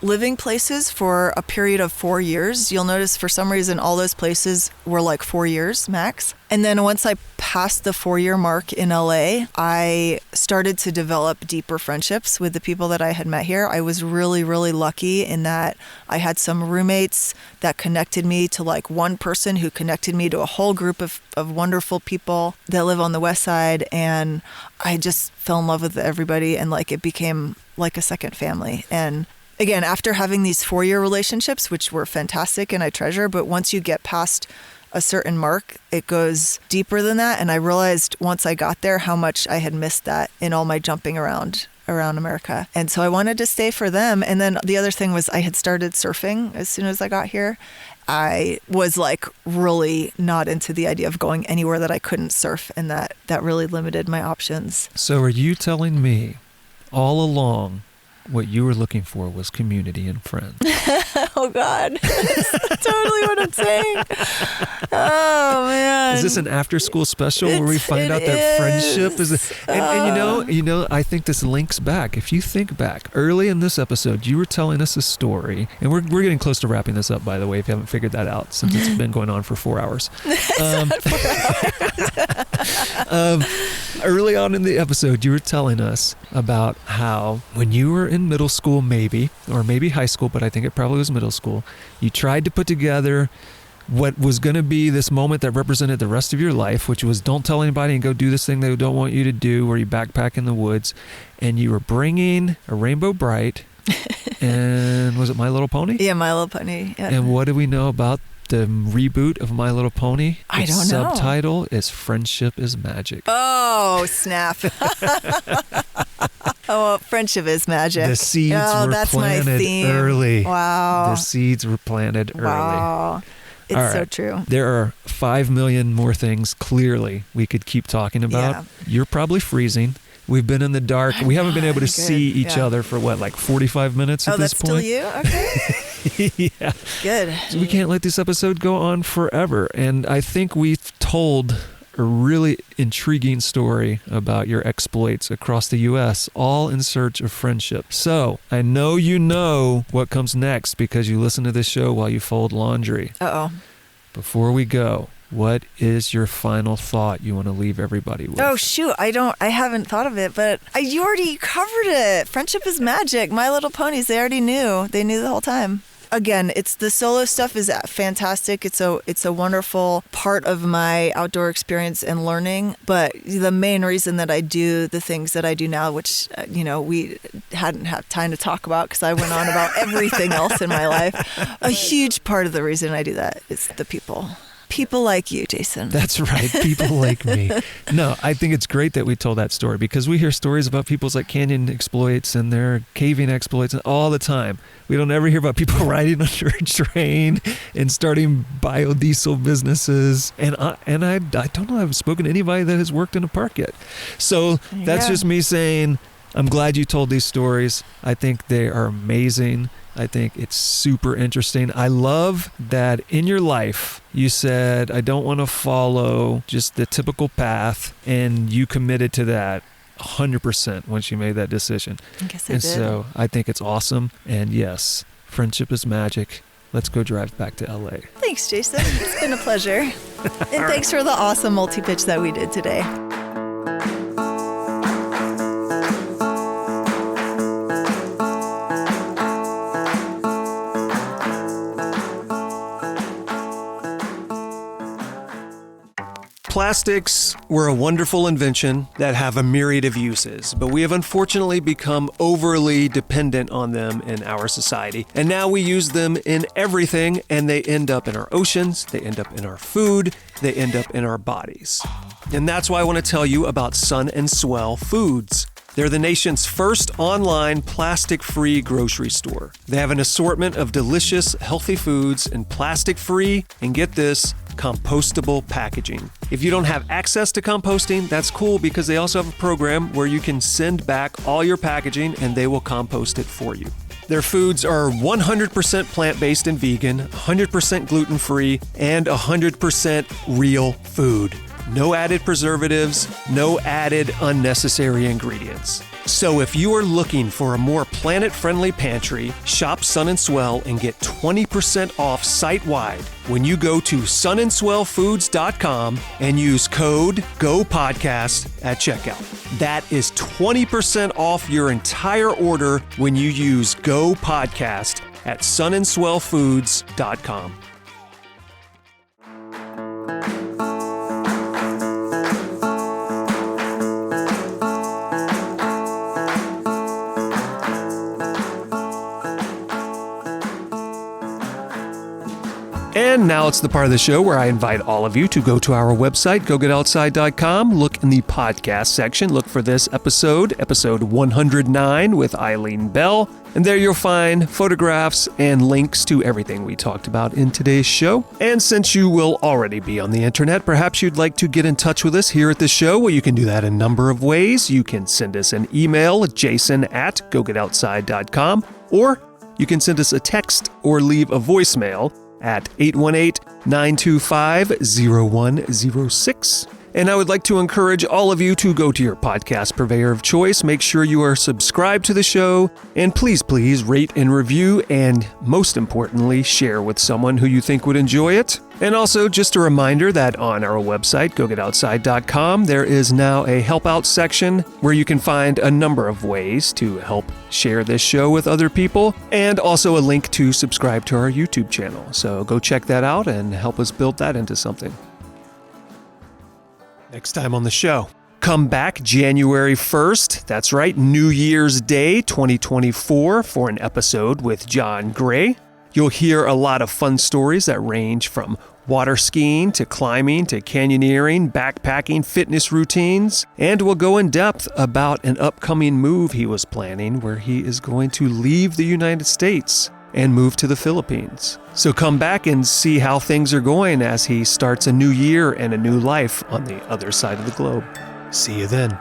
living places for a period of 4 years, you'll notice for some reason all those places were like 4 years max. And then once I passed the 4-year mark in LA, I started to develop deeper friendships with the people that I had met here. I was really, really lucky in that I had some roommates that connected me to like one person who connected me to a whole group of wonderful people that live on the West Side. And I just fell in love with everybody, and like it became like a second family. And again, after having these 4-year relationships, which were fantastic and I treasure, but once you get past a certain mark, it goes deeper than that. And I realized once I got there how much I had missed that in all my jumping around America. And so I wanted to stay for them. And then the other thing was I had started surfing as soon as I got here. I was like really not into the idea of going anywhere that I couldn't surf, and that really limited my options. So are you telling me all along what you were looking for was community and friends? Oh, God. That's totally what I'm saying. Oh, man. Is this an after-school special where we find out that friendship is... And I think this links back. If you think back, early in this episode, you were telling us a story, and we're getting close to wrapping this up, by the way, if you haven't figured that out, since it's been going on for 4 hours. Early on in the episode, you were telling us about how when you were in middle school, maybe high school, but I think it probably was middle school, you tried to put together what was going to be this moment that represented the rest of your life, which was don't tell anybody and go do this thing they don't want you to do, where you backpack in the woods, and you were bringing a Rainbow Bright and was it My Little Pony? Yeah, My Little Pony. Yeah. And what do we know about the reboot of My Little Pony? I don't know. The subtitle is Friendship is Magic. Oh, snap. Oh, friendship is magic. The seeds were planted early. Wow. The seeds were planted early. Wow. It's so true. There are 5 million more things clearly we could keep talking about. Yeah. You're probably freezing. We've been in the dark. We haven't been able to see each other for like 45 minutes at this point. Oh, that's still you? Okay. Yeah. Good. So we can't let this episode go on forever. And I think we've told a really intriguing story about your exploits across the U.S., all in search of friendship. So I know you know what comes next because you listen to this show while you fold laundry. Uh-oh. Before we go, what is your final thought you want to leave everybody with? Oh, shoot. I haven't thought of it, but you already covered it. Friendship is magic. My Little Ponies, they already knew. They knew the whole time. Again, it's the solo stuff is fantastic. It's a wonderful part of my outdoor experience and learning. But the main reason that I do the things that I do now, which, we hadn't had time to talk about because I went on about everything else in my life. A huge part of the reason I do that is the people. People like you, Jason. That's right. People like me. No, I think it's great that we told that story because we hear stories about people's like canyon exploits and their caving exploits all the time. We don't ever hear about people riding under a train and starting biodiesel businesses. And I don't know, I've spoken to anybody that has worked in a park yet. So that's just me saying, I'm glad you told these stories. I think they are amazing. I think it's super interesting. I love that in your life, you said, I don't want to follow just the typical path, and you committed to that 100% once you made that decision. I guess I did. So I think it's awesome. And yes, friendship is magic. Let's go drive back to LA. Thanks, Jason. It's been a pleasure. And thanks for the awesome multi-pitch that we did today. Plastics were a wonderful invention that have a myriad of uses, but we have unfortunately become overly dependent on them in our society. And now we use them in everything, and they end up in our oceans, they end up in our food, they end up in our bodies. And that's why I want to tell you about Sun and Swell Foods. They're the nation's first online plastic-free grocery store. They have an assortment of delicious, healthy foods in plastic-free, and get this, compostable packaging. If you don't have access to composting, that's cool because they also have a program where you can send back all your packaging and they will compost it for you. Their foods are 100% plant-based and vegan, 100% gluten-free, and 100% real food. No added preservatives, no added unnecessary ingredients. So if you are looking for a more planet-friendly pantry, shop Sun and Swell and get 20% off site-wide when you go to sunandswellfoods.com and use code GOPODCAST at checkout. That is 20% off your entire order when you use GOPODCAST at sunandswellfoods.com. And now it's the part of the show where I invite all of you to go to our website, gogetoutside.com, look in the podcast section, look for this episode 109 with Eileen Beall, and there you'll find photographs and links to everything we talked about in today's show. And since you will already be on the internet, perhaps you'd like to get in touch with us here at the show. Well, you can do that in a number of ways. You can send us an email, jason@gogetoutside.com, or you can send us a text or leave a voicemail at 818-925-0106. And I would like to encourage all of you to go to your podcast purveyor of choice. Make sure you are subscribed to the show. And please rate and review. And most importantly, share with someone who you think would enjoy it. And also, just a reminder that on our website, gogetoutside.com, there is now a help out section where you can find a number of ways to help share this show with other people, and also a link to subscribe to our YouTube channel. So go check that out and help us build that into something. Next time on the show, come back January 1st. That's right, New Year's Day 2024 for an episode with John Gray. You'll hear a lot of fun stories that range from water skiing to climbing to canyoneering, backpacking, fitness routines, and we'll go in depth about an upcoming move he was planning where he is going to leave the United States and move to the Philippines. So come back and see how things are going as he starts a new year and a new life on the other side of the globe. See you then.